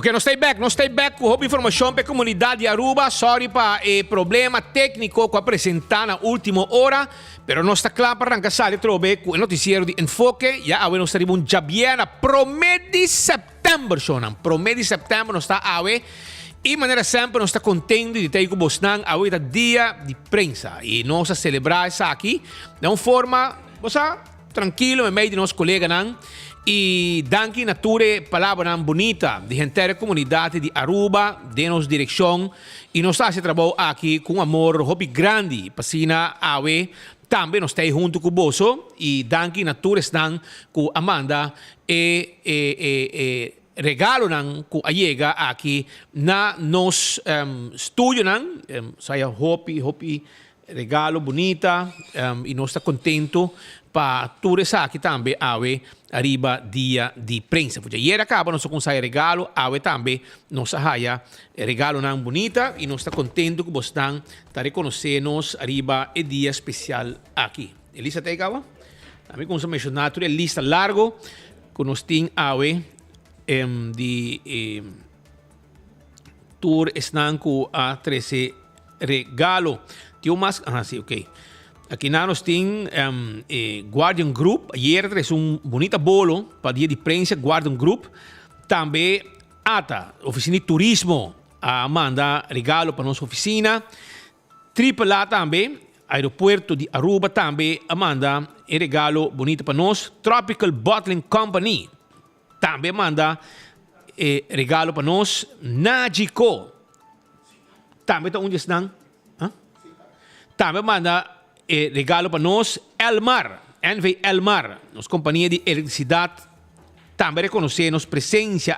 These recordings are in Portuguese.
Ok, não stay back com a informação para a comunidade de Aruba. Sorry para o problema técnico que apresentar na última hora, pero não está claro para arrancar trobe com o noticiero de Enfoque. Já nós estaremos já bem na promete de setembro, promete de setembro nós está ave. E maneira sempre nós está contente de ter com Bosnan a hoje dia de prensa e nós a celebrar isso aqui de uma forma, você tranquilo, no meio de nossos colegas não. E danke nature palavra bonita de gente da comunidade de Aruba, de nossa direção e nós fazemos trabalho aqui com amor hobby grande para sina awe também nós estamos junto com o Boso e danke nature estão com Amanda e regalo nan ku ayega aqui na nos estúdio nan saya hopi regalo bonita e nós está contento para tudo isso aqui também ave arriba dia de prensa porque ieri acaba nós com sai regalo ave também nós haya regalo nan bonita e nós está contento que vocês estão tá reconhecendo arriba e dia especial aqui Elisa te acaba também como se mencionou é lista largo que nós tem ave de tour estanco a 13 regalo que mais sim, ok aqui nós tem Guardian Group ayer é bonita bolo para dia de prensa Guardian Group também ATA oficina de turismo a manda regalo para nossa oficina AAA também aeroporto de Aruba também a manda regalo bonito para nós Tropical Bottling Company também manda regalo para nós. Nagico. Também está onde estão? Também manda regalo para nós. Elmar. NV Elmar. Nossa companhia de eletricidade. Também reconhecemos presença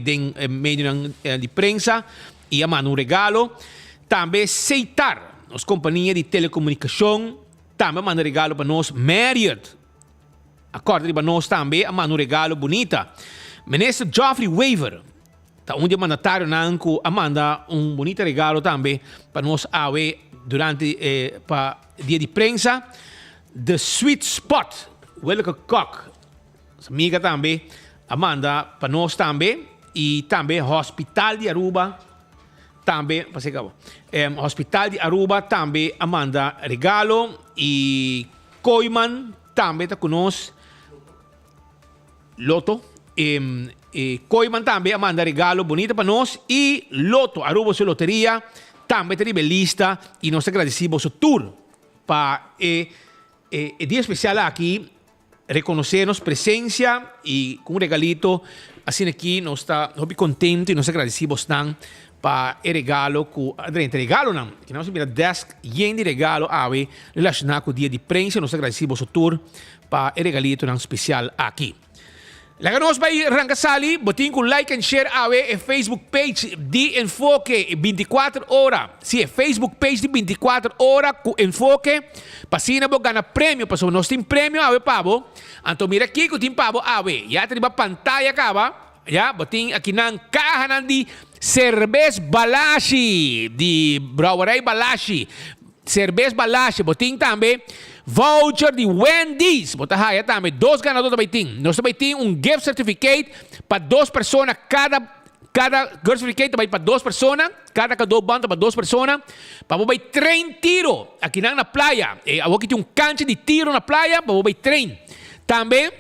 em meio de prensa. E a manda um regalo. Também Seitar. Nossa companhia de telecomunicação. Também manda regalo para nós. Marriott. Acorda para nós também, a manda um regalo bonita. Ministro Geoffrey Weaver, tá onde mandatário nanco, a manda um bonito regalo também para nós durante para dia de prensa. The Sweet Spot, Welke Kok, amiga também, a manda para nós também e também Hospital de Aruba, também, Hospital de Aruba também a manda regalo e Koiman também está conosco. Loto Koiman também manda regalo bonito para nós e Loto, Aruba sua loteria também tem lista e nós agradecemos o tour para dia especial aqui reconhecermos presença e com um regalito assim aqui nós está muito contente e nós agradecemos tanto para o regalo que regalo não que nós temos desk de regalo relacionado com o dia de prensa nós agradecemos o tour para o regalito especial aqui. Laganos by Rangasali, botin com like and share a Facebook page de Enfoque 24 horas. Sim, é Facebook page de 24 horas com Enfoque. Pasina bo gana prêmio, pasou nós tem prêmio pabo. Então mira aqui que tem pabo já tem uma pantalla acaba. Já, botin aqui na caja de Cerveza Balashi de Brauerei Balashi. Cerveza Balashi, botin também voucher de Wendy's. Bota aí também. 2 ganadores também tem. Nós também tem um gift certificate para 2 pessoas. Cada gift certificate vai para 2 pessoas. Cada banda para 2 pessoas. Para você 3 tiros aqui na praia. Aqui tem cancha de tiro na praia. Para você 3. Também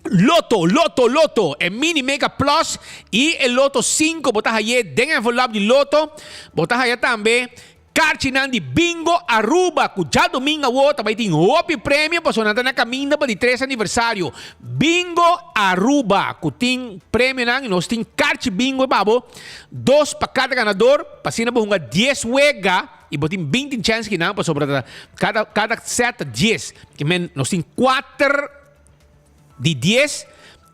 Loto. É Mini Mega Plus. E o Loto 5. Bota aí dentro do envelope de Loto. Bota aí também. Cartinan de Bingo Aruba, que já domingo também tem outro prêmio para sonar na caminho para o 3 aniversário. Bingo Aruba, que tem prêmio, nós temos Carti Bingo, 2 para cada ganador, para ser 10 wega, e botem 20 chances que não, para sobre cada set 10. Que nós temos 4 de 10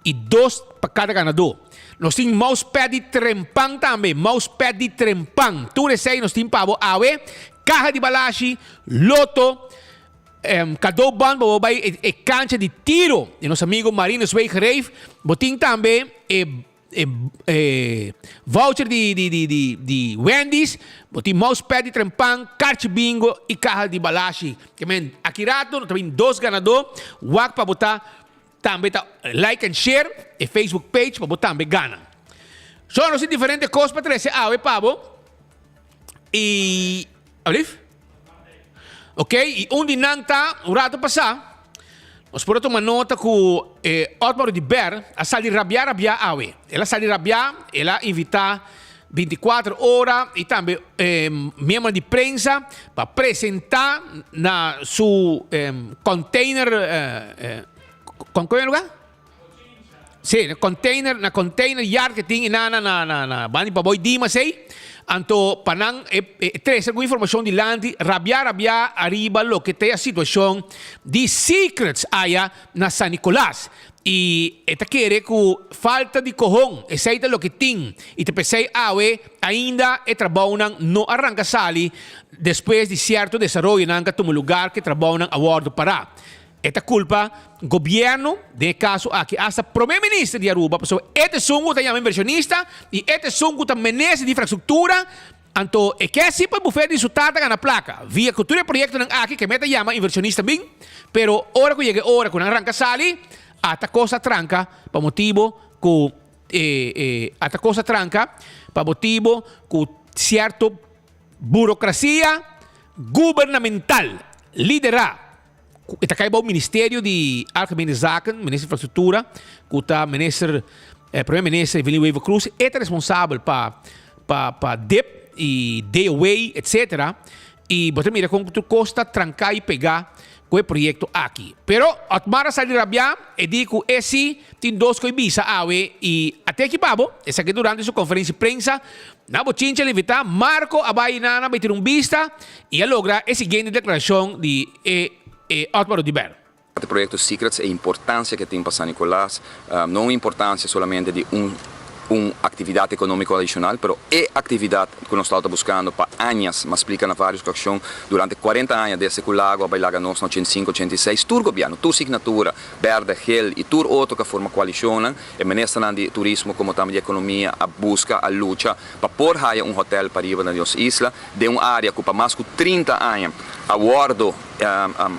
e 2 para cada ganador. Nós temos mousepad de trempang também. Mousepad de trempang. Tudo isso aí nós temos para caja de balashi, loto, cadoban, cancha de tiro. E nosso amigo Marino Zweig Reif. Botim também voucher de Wendy's. Botim mousepad de trempang, carte bingo e caja de balashi. Aqui rato, também 2 ganadores. Wak para botar. Também like and share e Facebook page para botar também gana. Sono sì differenti cose per trece ave pavo. E ok, e un di nanta un rato passa. Ho sporato una nota con Otmar di Ber a sali rabbia ave. E la sali rabbia e la invita 24 ore e tambe membro di prensa per presentare su container con come lugar? Sì, na container yard che tinha na bani pa boy dima sei anto panang tre con informazione di landi rabbia arriba lo che te a situazione di secrets aya na San Nicolás e te chiede cu falta di cohon e sei lo che ting e te pensei awe ainda e trabalham no arranca sali después de cierto desarrollo nanca tu lugar que trabalham a bordo para. Esta culpa governo, nel caso aqui, hasta primeiro ministro de Aruba, pessoal, este sungo tá chamando inversionista e este sungo tá menese de infraestrutura, anto e que se para bufete de resultado na placa, via cultura projeto nan aqui que meta chama inversionista bem, pero ora que chega ora com arranca sali, ata cosa tranca, para motivo com ata cosa tranca, para motivo com certo burocracia governamental liderar. Ita kaya ba o Ministério de Algemene Zaken, Ministério de Infraestrutura, que está primeiro ministro Evelyn Weaver Cruz, é responsável para DEP e DOA, etc. E você mira como tu costa trancar e pegar com o projeto aqui. Pero, Otmara Sali Rabia, e digo, esse tem dois coisas awe e até aqui babo, essa aqui durante sua conferência de prensa, na bochincha ele invita Marco Abainana para ter vista e logra a seguinte declaração de Otmar di Ber. O projeto Secrets é a importância que tem para San Nicolás, não importância somente de atividade econômica adicional, mas é atividade que nós estamos buscando para anos, mas explica na várias ocasiões, durante 40 anos desde que o lago vai lá nós no 85, 86, todo governo, toda signatura, Verde, Gel e todo outro que forma coalição, e ministro de turismo como também de economia, a busca, a luta, para pôr hotel para ir na nossa isla, de uma área que para mais de 30 anos, a bordo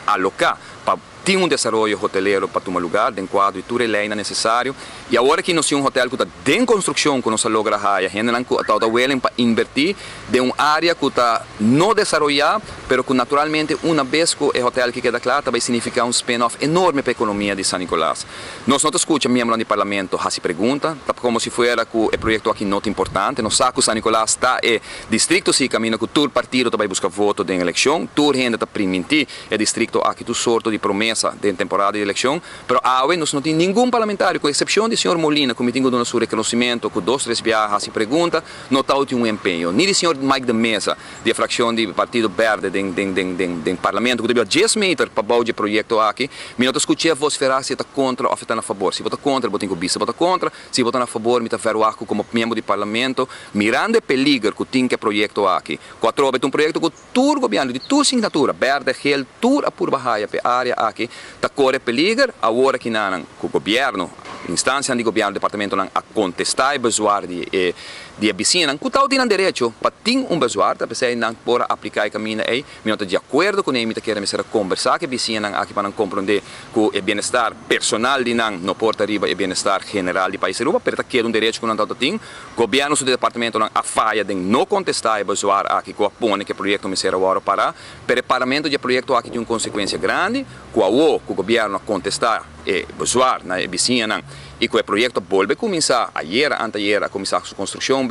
alocar, para ter desenvolvimento hoteleiro para tomar lugar, de enquadro e tudo é necessário. E agora que nós temos hotel que está em construção, que nós logra a gente está willing para invertir de uma área que está não desenvolvida, mas que naturalmente, uma vez que o hotel que queda claro, vai significar spin-off enorme para a economia de San Nicolás. Nós não escutamos membros do parlamento a se pergunta, como se fosse que o projeto aqui não é importante. Nós sabemos que San Nicolás está em distrito, se caminha que todo partido vai buscar voto de eleição, toda gente está permitir o distrito aqui tu sorto de promessa de temporada de eleição, mas hoje nós não temos nenhum parlamentário, com exceção do senhor Molina, que me tenho dado seu reconhecimento, com 2, 3 viagens se pergunta, não está um empenho. Nem o senhor Mike de Mesa, da fração do Partido Verde, do parlamento, que deve 10 metros para o projeto aqui, me não escutei a voz ferar se está contra ou está a favor. Se vota contra, vota em vista, vota contra, se vota a favor, me está ferro aqui como membro do parlamento, mirando o perigo que tem que projeto aqui. Quatro é um projeto que todo o governo, de toda assinatura, Verde, Gel, toda a pura baia, a área aqui, está corre perigo, agora que não, o governo, instância de governo, departamento a contestar o besoar de vizinha, que tal tem direito para ter besoar, para você não pode aplicar o caminho aí, me não de acordo com ele, me quer conversar com a vizinha aqui para compreender que o bem-estar personal de não pode arriba o bem-estar general do país Aruba, mas quer direito que não tem, o governo do departamento a falha de não contestar o besoar aqui que apone que o projeto me será agora para, o paramento do projeto aqui tem uma consequência grande, que o governo a contestar o besoar na vizinha e que o projeto volve a começar anteayer a começar a construção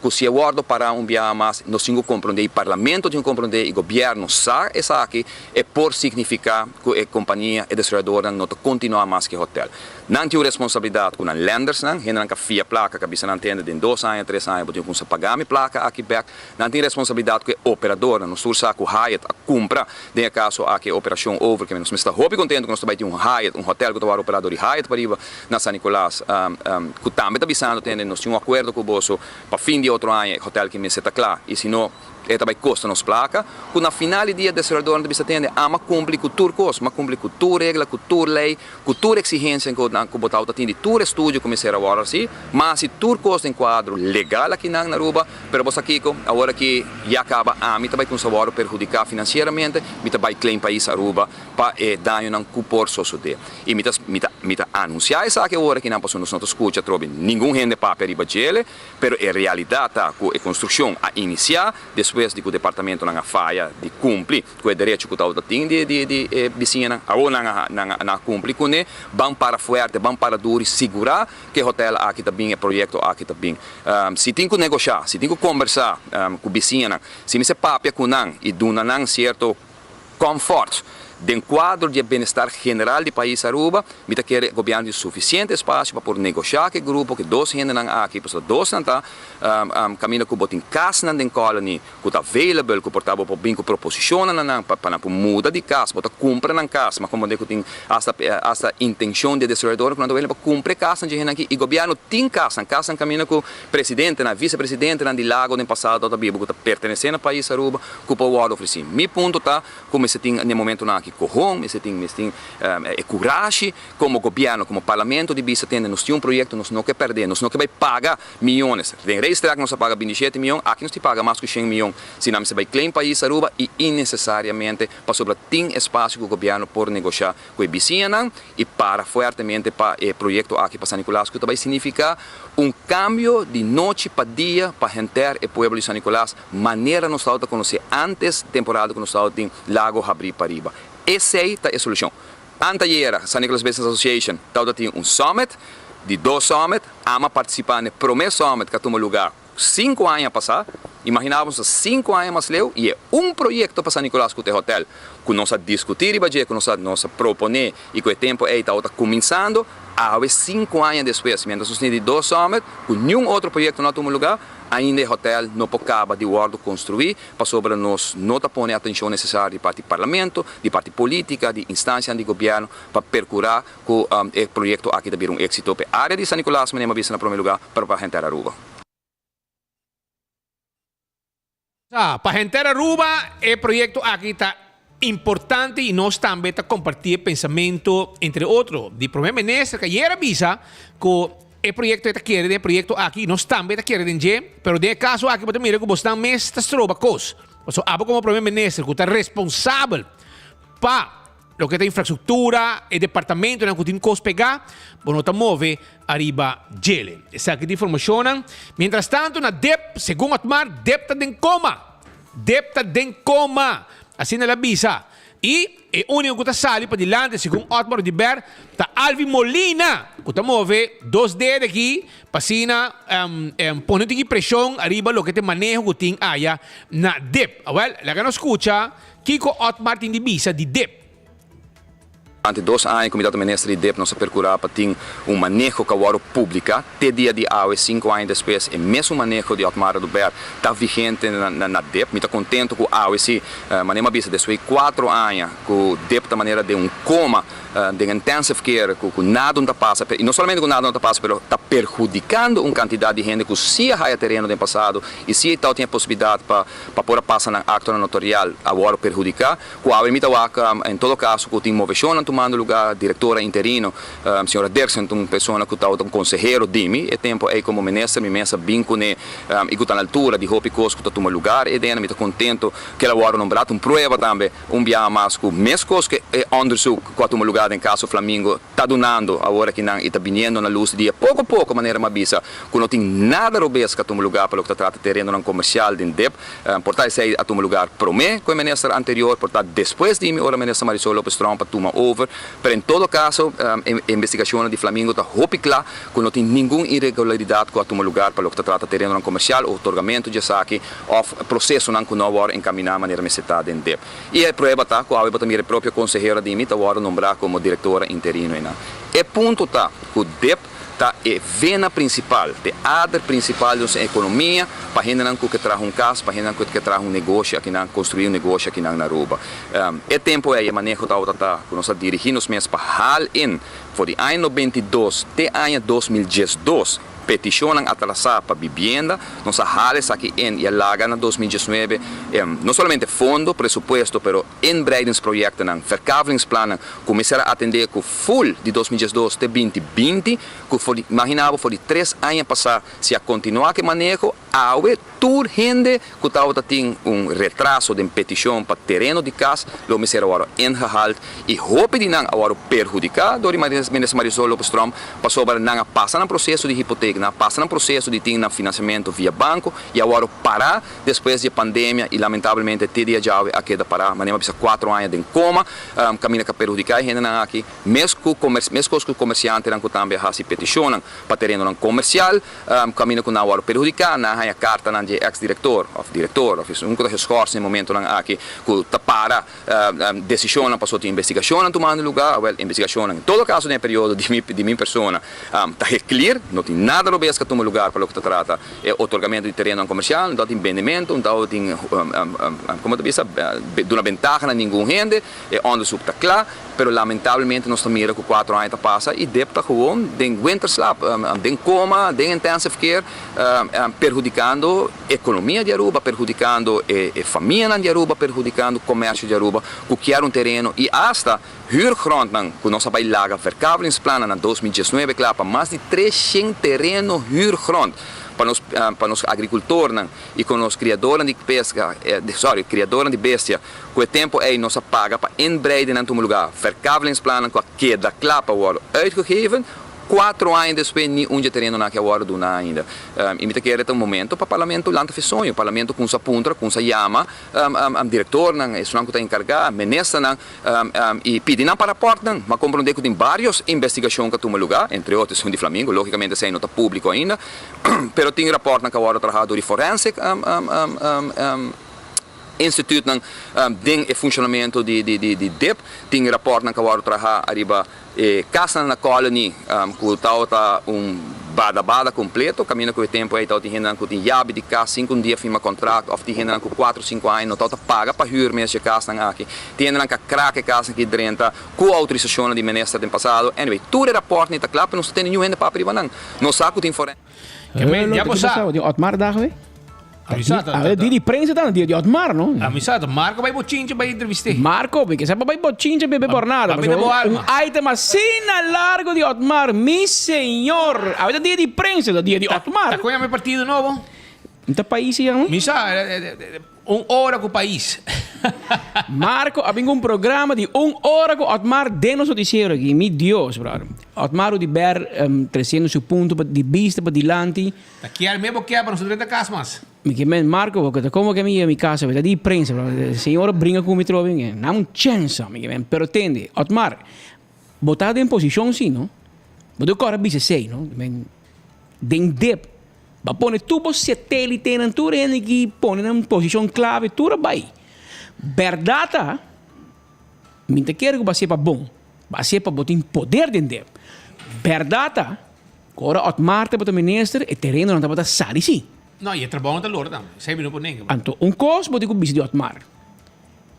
que se aguarda para dia mais nós temos que compreender o parlamento tem que compreender o governo sabe essa aqui é por significar que a companhia e desenvolvedora não continua mais que o hotel não tem responsabilidade com os lenders não que fia placa que bisa não entende de 2 anos 3 anos tem que pagar a placa aqui não tem responsabilidade com o operador não sursa com o Hyatt a compra de caso aqui a operação over que nós estamos muito contente que nós vai ter um Hyatt um hotel que está operador de Hyatt para ir na San Nicolás que também está avisando nós temos acordo com o bolso para fim de outro ano o hotel que me está claro e se não e também custa nos placa, quando na final dia de servidor de atende ama cumprir com turcos, mas cumprir com tur regra, com tur lei, com tur exigência que o botar atende tur estúdio como será agora assim, mas se turcos em quadro legal aqui na Aruba, pero você aqui agora que já acaba a mim também com sabor perjudicar financeiramente, me também claim país Aruba para dar um cupor sociedade. E me anunciar isso aqui agora que não passou nos nossos escuta, trobe nenhum rende para riba gele, pero em realidade tá com a construção a iniciar depois de que o departamento não falha de cumprir com o direito que o Estado tem de vizinha, ou não cumpre com ele, vão para forte, vão para duro e segurar que o hotel aqui está bem, o projeto aqui está bem. Se tem que negociar, se tem que conversar com o vizinha, se me se papia com não e dona não certo conforto, dentro do quadro de bem-estar geral do país Aruba, me quer governo suficiente espaço para poder negociar com o grupo, que dois gente não aqui, pessoas dois não tá, caminho que botem casa na colony, que está available, que portava para bem que proposiciona para muda de casa, para comprar na casa, mas como digo tem essa intenção de desenvolvedor quando ele para comprar casa de gente aqui e governo tem casa caminho com presidente, na vice-presidente na de lago no passado da Bíblia que está pertencendo ao país Aruba, que pode oferecer. Mi ponto tá como se tem no momento na que corrom, se tem coragem como governo, como parlamento de bisa tendo nós temos projeto, nós não quer perder, nós não quer pagar milhões. Tem registrar que nós paga 27 milhões, aqui nós te paga mais que 100 milhões. Se não se vai claim país Aruba e innecessariamente para sobre tem espaço que o governo por negociar com a vizinha e para fortemente para o projeto aqui para San Nicolás, que vai significar cambio de noite para dia para renter o povo de San Nicolás, maneira nós estamos a conhecer antes temporada que nós estamos em Lago Abrir para riba. Essa é a solução. Anteayer, San Nicolás Business Association, tem summit, de 2 summit, ama participar no primeiro summit que tomou lugar 5 anos a passar. Imaginávamos 5 anos mais leu e é projeto para San Nicolás que o hotel, que nós a discutir, que nós a proponer e que o tempo está começando, há 5 anos depois, mientras nós temos 2 summit, com nenhum outro projeto não tomou lugar, ainda o hotel não acaba de construir, para sobre nós não pôr a atenção necessária de parte do parlamento, de parte política, de instância de governo, para percurar que o projeto aqui também êxito para a área de San Nicolás, mas não no primeiro lugar para a gente Aruba. Para a gente Aruba, o projeto aqui está importante e nós também está compartilhando pensamento, entre outros, de primeiro-ministro que era visa que o projeto está querendo, o projeto aqui nós também está querendo, pero de caso aqui você mira que você também está trova coisa. Então, como primeiro-ministro que está responsável para lo que é infraestrutura, o departamento que tem que pegar, bueno, está move arriba gele. Essa aqui de informação. Mientras tanto, na DEP, segundo Otmar, DEP está em coma. DEP está em coma. Assim na visa. E o único que está sali para dilante, segundo Otmar de Ber, está Alvin Molina, que está move 2 dedos aqui, para cima, ponendo aqui pressão arriba lo que te manejo que tem aí na DEP. Well, la que nos escucha, Kiko Otmar tem de visa de DEP. Durante 2 anos, o Comitê Ministro de DEP nos procurava para ter manejo que agora pública, até dia de hoje, 5 anos depois, o mesmo manejo de Otmar do Ber está vigente na DEP. Me está contente com a hoje, maneira vista, depois de 4 anos, que o DEP está maneira de coma, de intensive care, que nada não passa, e não somente que nada não passa, mas está perjudicando uma quantidade de gente que se a terreno no passado e se então tem a possibilidade para poder passar na acto notorial, agora perjudicar, que a me em todo caso, que tem movição tomando lugar, diretora interino, senhora Dersen, uma pessoa que está um conselheiro de mim, e tempo é como ministro, me pensa bem com e que está na altura de Hopi Cos que está tomando lugar, e daí me está contente que ela agora nombrado prova também, dia mais que mesmo coisa que é onderzoek que está tomando lugar em caso Flamengo, está donando agora que não está vindo na luz do dia, pouco a pouco, maneira mais bisa, que não tem nada robês que está tomando lugar para o que está tratando terreno não comercial de DEP, portanto, isso aí a tomar lugar para mim, com o ministro anterior, portanto, depois de mim, agora o ministro Marisol Lopes Trump toma over. Pero em todo caso, a investigação de Flamengo está roupicla, que não tem nenhuma irregularidade que toma lugar para o que trata terreno não comercial, o otorgamento de saque, ou processo não que não vai encaminhar a maneira necessitada em DEP. E a prova está, que a também a própria conselheira de mim está agora nombrar como diretora interino. E ponto está, que o DEP é vena principal, é área principal da economia, para a gente que traz caso, para a gente que traz negócio aqui, construir negócio aqui na Aruba. É tempo aí, manejo da que nós dirigimos mesmo para hal in, for de ano 92 até ano 2012, peticionan atrasar para vivienda, nos jales aquí en Yalaga en 2019, no solamente fondo, presupuesto, pero inbreidingsprojecten, verkavelingsplannen, começar a atender com full de 2012 até 2020, que imaginava for de 3 anos passar, se a continuar que manejo, awe tur gente que estava tem retraso de petição para terreno de casa, lo me será agora ingehaald e hope de não agora perjudicar, do ministro Marisol Lopes Strom passou para não passar no processo de hipoteca, não passar no processo de ter financiamento via banco e agora parar depois da pandemia e lamentavelmente ter dia já a queda parar, mas nem precisa 4 anos de coma, caminha para perjudicar gente não aqui, mesmo que os comerciantes não também se peticionam para terreno não comercial, caminha com agora perjudicar, não a carta de ex-diretor, um que está escorso no momento aqui, que para decisão não passou de investigação tomando lugar, investigação em todo caso no período de minha pessoa está clear, não tem nada no que toma lugar para o que se trata, é otorgamento de terreno comercial, não tem vendimento, não tem como diz, de uma vantagem a nenhum gente, é onde está claro, mas lamentavelmente nós estamos com 4 anos passa e deve gewoon de winter slap, de coma, de intensive care, perjudicando a economia de Aruba, perjudicando a família de Aruba, perjudicando o comércio de Aruba, que quer terreno e hasta huurgrond, que nós vamos laga verkavelingsplannen em 2019, claro, para mais de 300 terrenos huurgrond. Para os agricultores e com os criadores de pesca, criadores de bestia, que o tempo é nós paga para inbreiden em um lugar, verkavelingsplannen com a queda clapa worden uitgegeven. 4 anos depois, nenhum terreno na que agora do ainda. E me quer um momento para o parlamento lá fez sonho, o parlamento com sua punta, com sua llama, diretor, isso não está encarregado, ministro, e pedir para a porta, mas compreender que tem várias investigações que tomam lugar, entre outras de Flamengo, logicamente sem nota público ainda, mas tem rapport que agora trabalhador de forensic, instituto tem o funcionamento de DEP, tem rapport que agora trabalha arriba casa na colony, que está bada completo, caminho com o tempo aí está tendo que chave de casa 5 dias firma contrato, ou tendo que 4 5 anos não está paga para huur mesmo casa aqui, tendo que craque casa aqui dentro com autorização de ministro do passado, anyway, tudo rapport não está claro, não tem nenhum ende para privar não saco tem fora. Já passou. De Otmar daar geweest? Avisado. Die prensa dan, die Otmar, no? Avisado, Marco vai botinho vai entrevistar. Marco, porque sabe vai bochinche bebe por nada. Papi de boa alma. Item assim largo de Otmar, mi senhor. A ver dia de prensa, dia de Otmar. Tá com a meu partido novo? Não país ya, no? Misa, hora com o país. Marco, havia um programa de 1 hora com Otmar de nosso noticiero aqui. Mi Deus, brother. Otmar de ber 300 seu ponto de vista para dilante. Aqui é mesmo que é para nos 30 casas. Me chiama Marco, porque como que mi casa, vedi di prensa, il signore brinca come mi trovi, non un chance, mi chiama, però tende, Otmar, botato in posizione sì, no? Ma tu ancora bise sei, no? Den dep, ma pone tubo satellite in anture e che pone in posizione clave, tu rabai. Verdata, mi te chiede che va sia pa bon, va sia pa botin poder den dep. Verdata, ora Otmar te bota minister e terreno non te bota sali sì. No, je trabalha na lorda, 6 minutos por ninguém. Anto, coisa botico bis de Otmar.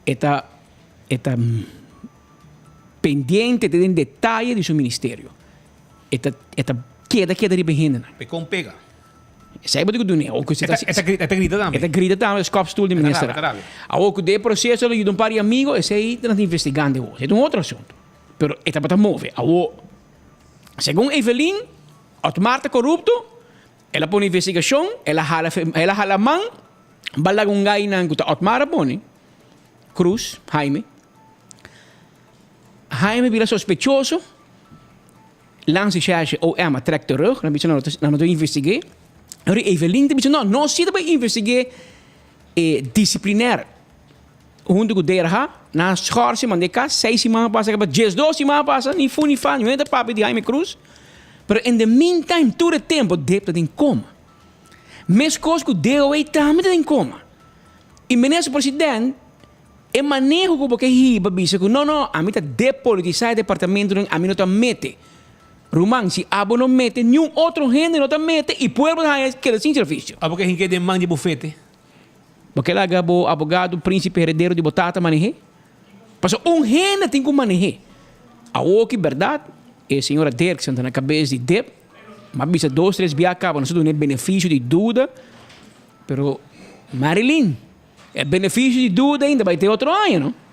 Eta pendiente de detalhe de seu ministério. Eta queda de beginnen. Pecom pega. Sai botico do ne, o que Eta grita também. Eta grita também, skopstoel de minister. A o que de processo de um par de amigos, esse aí está investigando. É outro assunto. Pero eta para mover. A o segundo Evelyn, Otmar está corrupto. Ela põe investigação, ela hala mão, balag um gai na que Otmar põe, Cruz, Jaime vira sospechoso, lança charge ou é uma trek terug, na bicho não investigar. Ora Evelyn diz não se deve investigar disciplinar. Junto com o DRH, na schorse man de casa 6 semanas passa, 12 semanas passa, nem fu nem fa, não é da papo de Jaime Cruz. Pero in the meantime, todo o tempo, deve estar em coma. Mas coisas que deu aí também está em coma. E ministro presidente, é manejo como que riba, bisa que não, a mim está depolitizar o departamento, a mim não está mete. Rumang, se abo não mete, nenhum outro gente não está mete, e o povo queda sem serviço. Ah, porque a gente demanda de bufete. Porque lá o abogado, príncipe herdeiro de Botata, manejar. Passou gente tem que manejar. A o que verdade, a senhora Dirksen está na cabeça de DEP, mas bisa 2, 3 via acaba, não se dá benefício de dúvida, pero Marilyn, é benefício de dúvida ainda vai ter outro ano, não?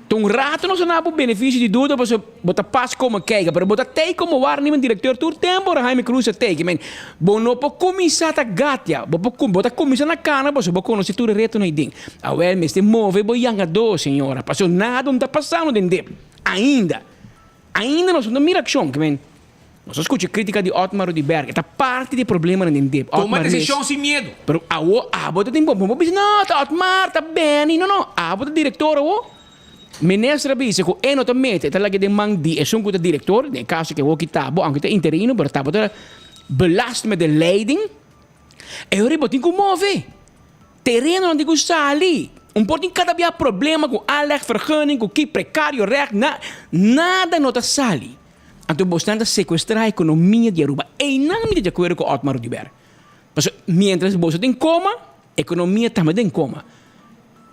Então, um rato não se dá benefício de dúvida, você bota paz como queiga, pero bota tem como war nem diretor tur tempo, Jaime Cruz tem, que men, bom não pode começar a gatia, bota começar na cana, você pode conhecer tudo reto na idem. A well, me este move, boi yanga do, senhora, passou nada não está passando dentro, ainda não se dá miração, que men. Nós escutamos crítica de Otmar Rudberg, é parte do problema dentro. Toma decisão sem medo. Pero bota tempo, não, Otmar, tá bem, não, bota diretor, Ministra dice che notamment talaga de mang di es un goede director, nel caso che vuoi tabo, anche te interino, per tabo de belast met de leiding. E ora botin ku move. Terreno non di sali. Un po' di cada via problema con alle vergunning, con chi precario recht, nada nota sali. Anto bostante sequestrare economia di Aruba. E non mi dice quello con Otmar Rudberg. Mentre bosto in coma, economia tamad in coma.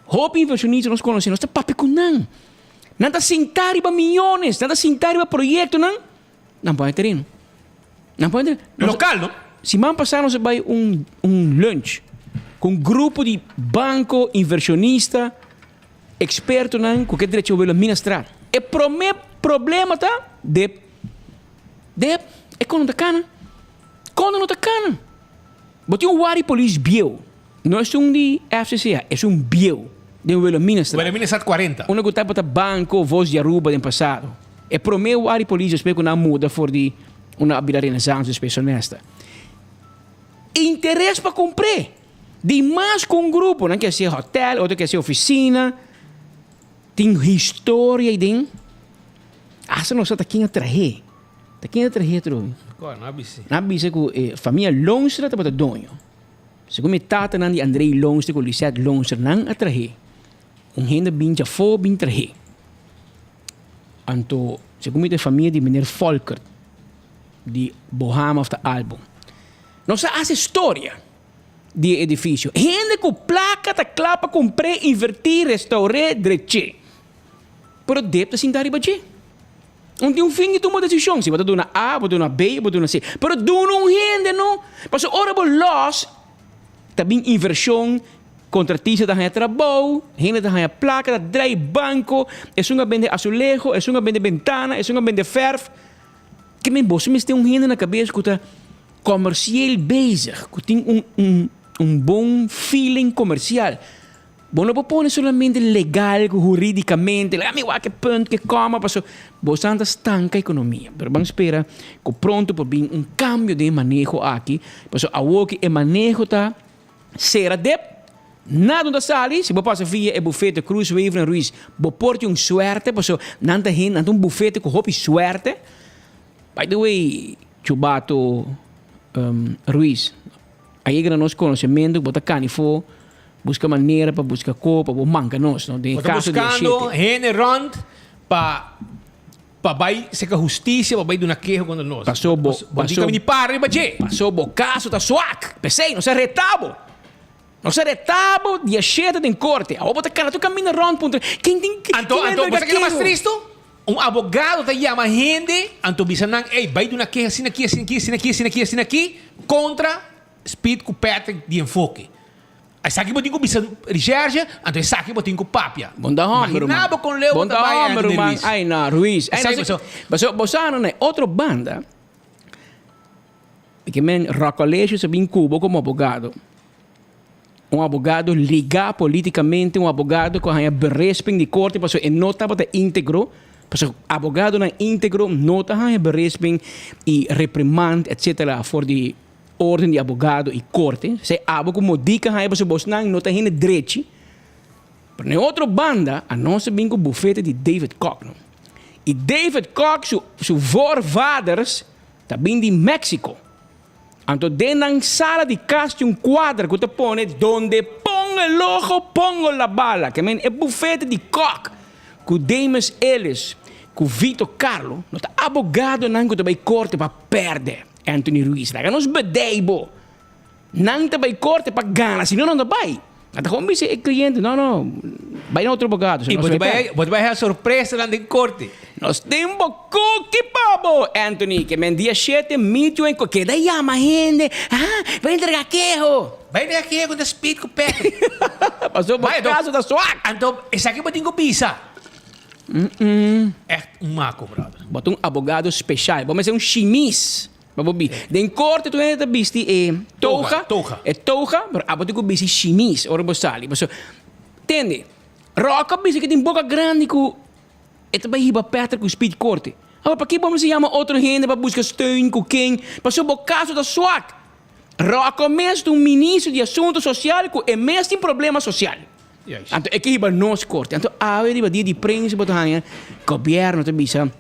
Hope inversionistas nos conocemos, está papi con nan. Nada sintari ba millones, nada sintari ba proyecto nan. Não pode ter, não pode ter. Local, não? Semana passada nós vai lunch com um grupo de banco inversionista, experto nan, com que direito eu administrar. E problema tá de quando tá cana. Quando não tá cana. Botou um wari police bio. Não é um de FCC, é um bio. De um ministro. O ministro 40. Uma que está banco, voz de Aruba no passado. E para mim, o área polícia espero que não muda for de uma vida renaissance espécie honesta. Interesse para comprar. De mais com um grupo, não quer ser hotel, outro quer ser oficina. Tem história e tem. Essa não está aqui a trazer. Está aqui a trazer, trovo. Não avise. Não avise que a família Longstra está para donho. Segundo tata nan di Andrei Longstra, com Lisette Longstra, não a trazer. Gente bem já foi bem trazer. Anto, segundo a família de meneer Volker, de Bohama of the álbum. Nós há essa história de edifício. Gente com placa da clapa comprei, invertir, restaurar, dreche. Pero deve sem dar ibaje. Onde fim de tomar decisão, se bota na A, bota na B, bota na C. Pero do não gente não. Mas ora por loss, também inversão. Contratista da trabalho, gente da placa, da dry banco, é uma vende azulejo, é uma vende ventana, é uma vende verf. Que me bosse me tem gente na cabeça que está comercial bezig, que tem bom feeling comercial. Bom, não pode somente legal, juridicamente, lá que ponto que coma, passou. Você anda estanca a economia. Mas vamos esperar que pronto por vir cambio de manejo aqui, passou a que o manejo está será de nada da sali, se você passa via o bufete Cruz Weaver Ruiz, você porte suerte, porque nanta gente, nanta bufete com hopi suerte. By the way, Chubato Ruiz, aí que nós conhecimento, bota canifo, busca maneira para buscar copa, para manca nós, não? De caso buscando gente rond para vai ser com justiça, para vai de uma queixa contra nós. Passou bo caso tá suac, pensei, não se retabo. Não se retabo de acheta em corte. A bota cara, tu camina rond ponto. Quem tem que Anto, você quer mais triste? Um abogado te chama gente, anto bisanang, ei, vai de uma queixa assim aqui, contra speed com Patrick de enfoque. Aí sabe que botinho bisa recherche, anto sabe que botinho com papia. Bonda homem, imaginava com Leo bonda homem, man. Ai na Ruiz. Ai não. Bosano né outra banda. Que men Rocolégio se bem Cuba como abogado. Advogado ligar politicamente, advogado que tem beresping de corte, porque ele não está íntegro, porque o advogado não é íntegro, não está beresping e reprimand, etc., for de ordem de advogado e corte. Se abo como dica, porque você não tem direito. Mas na outra banda, a nossa vem com o bufete de David Koch. E David Koch, seu voorvaders, também de México. Então, dentro da sala de casa um quadro que você põe, onde põe o ojo, põe a bala. Que é o bufete de Koch, com Demis Ellis, com Vitor Carlo, não está abogado não que vai corte para perder Anthony Ruiz. Não nos bedeibo. Não vai corte para ganhar, senão não vai. Até como diz o cliente, não, Vai outro advogado. E você vai a surpresa lá em corte. Nós temos cookie, pabo, Anthony, que men dia 7, meet em que daí ama gente. Vai entregar queijo. Vai ver aqui com o speed com o Patrick. Passou por caso da SWAT. Então, esse aqui eu tenho pizza. É maco, brother. Bota um advogado especial. Vamos ser um chimis. Babobi. Den corte tu ainda bisti touca. É touca, mas abote com bisti chimis. Ora bostali. Entende? Roca bisti que tem boca grande com e também riba perto com speed corte. Agora, para que vamos chamar outra gente para buscar steun com quem? Passou por caso da SWAT. Roca mesmo um ministro de assunto social com é mesmo problema social. Então, é que riba nos corte. Então, riba dia de prensa, botar governo também bisa.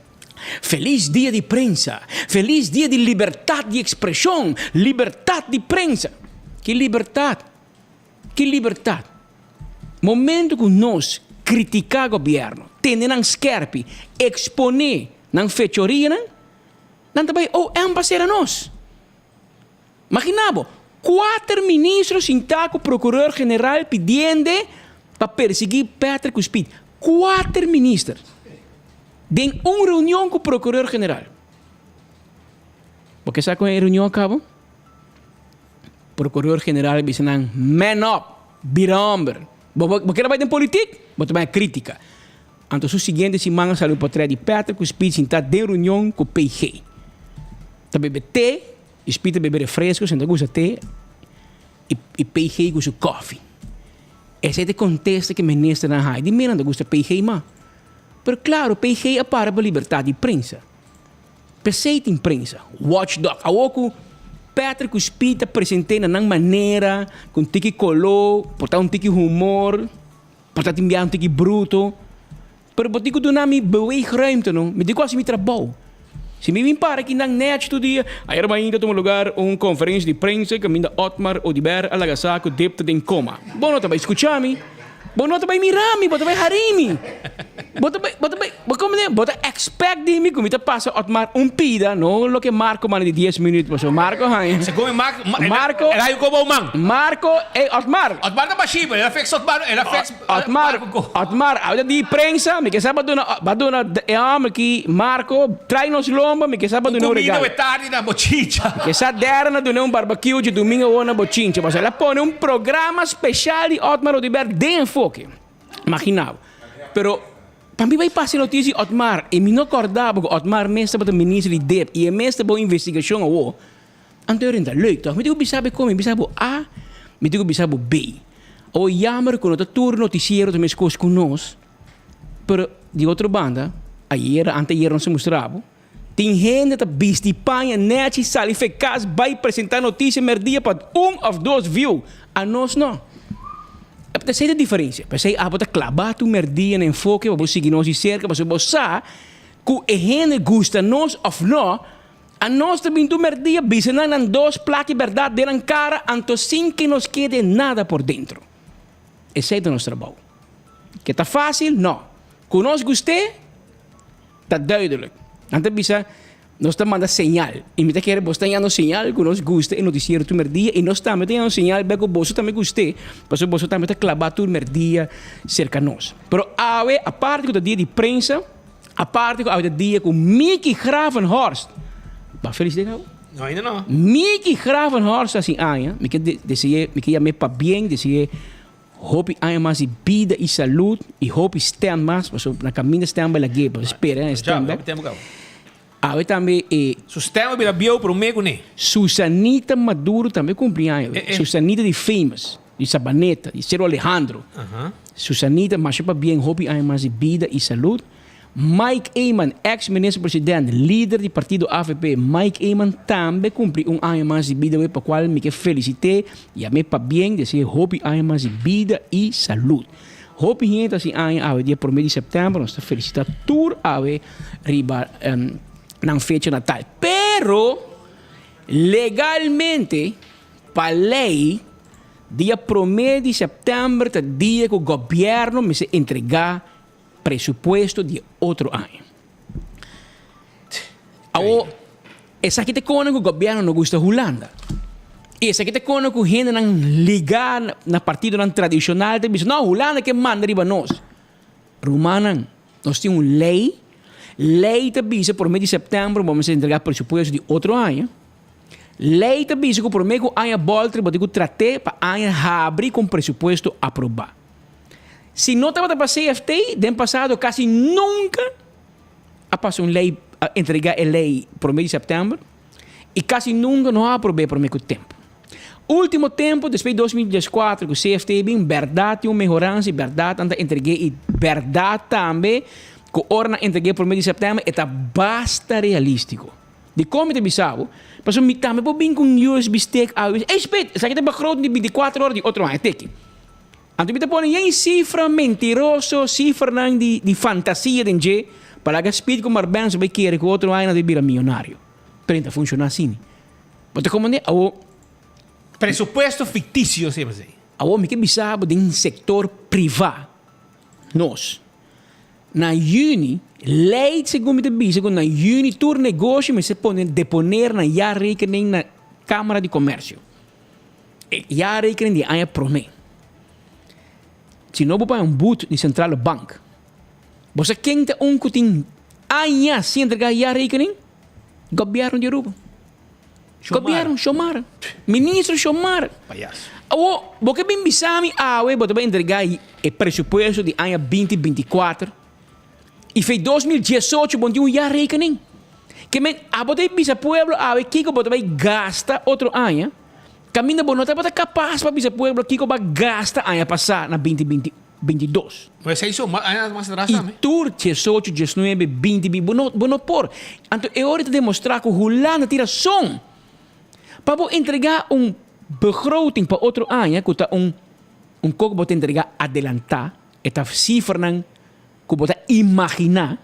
Feliz dia de prensa. Feliz dia de liberdade de expressão. Liberdade de prensa. Que liberdade? Que liberdade? Momento que nós criticar o governo, tende não scherpi, exponer, não fechoria, não também, é um parceiro a nós. Imaginava, 4 ministros em taco procurador-general pedindo para perseguir Patrick Speed. 4 ministros. Tem uma reunião com o procurador-general. Porque sabe qual é a reunião, cabo? O procurador-general diz, man up, vira homem. Porque ela vai ter política, mas também é crítica. Então, o seguinte semana saiu o portrait de Patrick Speed em de reunião com o PG. Está bebendo té, Speed bebe refresco, senta com o té, e PG com o coffee. Esse é o contexto que o ministro não tem. De mim não gosta PG, mas... Pero claro, PG é para a liberdade de prensa. Perceita imprensa, watchdog. A oco, Patrick Speed apresentei na maneira, com tique color, portar um tique humor, portar enviar um tique bruto. Pero botico do nome beweeg ruimte, não? Me digo assim, me trabalho. Se me vim para aqui na net todo dia, aí era ainda tomar lugar uma conferência de prensa que ainda Otmar Odiber alagasaco depta de coma. Bom, não vai escutar-me. Bom, não vai mirar-me, bota vai harir-me. Bota expect de mim, como está passa Otmar pida, não lo que Marco manda de 10 minutos, mas Marco hai. Se come Marco, era eu como man. Marco Otmar. Otmar não baixível, ele fez Otmar, a de prensa, me que sabe baduna é homem que Marco trai nos lomba, me que sabe baduna um regalo. Comida tarde na bochicha. Que sabe derna do um barbecue de domingo ou na bochincha, mas ela põe um programa especial de Otmar Odiber de enfoque. Imaginava. Pero para mim vai passar notícia Otmar e me não acordava que Otmar mesmo para o ministro de DEP e é mesmo para a investigação ou então ainda leuk, me digo bisabe como, bisabe A, me digo bisabe B. Ou jammer quando o turno noticiero também escolhe com nós, pero de outra banda, anteayer não se mostrava, tem gente que bistipanha net sali fecas vai apresentar notícia merdia para of 2 views, a nós não. Essa é a diferença. Pensei, bota clavar tu merdia no enfoque, para seguir nós de cerca, para você que a gente gosta nós ou não, a nós também tu merdia, bisanan nan 2 placas verdade deram cara, anto sem que nos quede nada por dentro. Esse é o nosso trabalho. Que está fácil? Não. Que nós gostei? Está duidelijk. Antes bisa, nós estamos mandando sinal. E me quer você dando sinal que nós gosta e noticiero tu merdia e nós também dando sinal que você também gostei, porque você também está clavado tu merdia cerca de nós. Pero a parte do dia de prensa, a parte do dia com Mickey Gravenhorst. Ba felicidade? Não, ainda não. Mickey Gravenhorst assim, me quer me para bem, decide hope há mais vida e saúde e hope stem mais, porque na caminho stem para a guerra, espera, stem. Também Sistema vira bio para o mego, né? Susanita Maduro também cumpleaños. Susanita de Famous, de Sabaneta, de Cero Alejandro. Susanita, mas para bem, hope há mais vida e saúde. Mike Eyman, ex-ministro-presidente, líder do partido AFP, Mike Eyman também cumpre ano mais de vida, para o qual me felicitei e a me para bem, dizer hope há mais de vida e saúde. Hope gente assim, dia 1 de setembro, nós felicitamos tour riba na fecha natal. Pero, legalmente, para lei, dia 1 de setembro, é dia que o governo me se entregar presupuesto de outro ano. Essa aqui te conta que o governo não gosta de Holanda. E essa que te kono ku gente nang ligar na partido nang tradicional te bis não Holanda que manda riba nós. Romanang, nós temos uma lei te bis por mês de setembro vamos entregar presupuesto de outro ano. Lei te bis que por mês que ano volta botar que tratar para ano abrir com presupuesto aprovado. Se não estava para CFT, den passado quase nunca a passar uma lei a entregar a lei por mês de setembro e quase nunca não aprovei por mês de tempo. Último tempo, depois de 2014, que o CFT bem verdade tem uma melhorança, verdade anda entreguei e verdade também que a hora entreguei por mês de setembro está basta realístico. De como te bisabo, mas eu também vou bem com USB stick, espet, essa aqui tem background de 24 horas de outro ano, tem. Então te põe em cifra mentiroso, cifra de fantasia de gente, para que speed como bem se vai querer que outro ano de vira milionário. Prenda funciona assim. Mas como né, Presupuesto fictício, sempre assim. a me que bisabo de sector privado. Nós. Na Uni, lei segundo me bisa, na Uni, tur negócio, mas se pode deponer na já rekening na Câmara de Comércio. Já rekening de anha promê. Se não vai boot de Central Bank, você quem te que tem anha se entregar já rekening? Governo de Aruba. Governo, Xomara. Ministro Xomara. Palhaço. Porque bem bisami, você vai entregar o presupuesto de ano 2024 e fez 2018, bom dia, já rekening. Que men, você bisa pueblo, que você vai gastar outro ano, caminho bom, não está capaz para bisa pueblo, que vai gastar ano passar na 2022. Mas isso mais atrás E também. tur 18, 19, 20, não por. Então, é hora de demonstrar que o Holanda tira som. Para entregar begroting para outro ano, que está coco para entregar adelantar, esta cifra que você imaginar,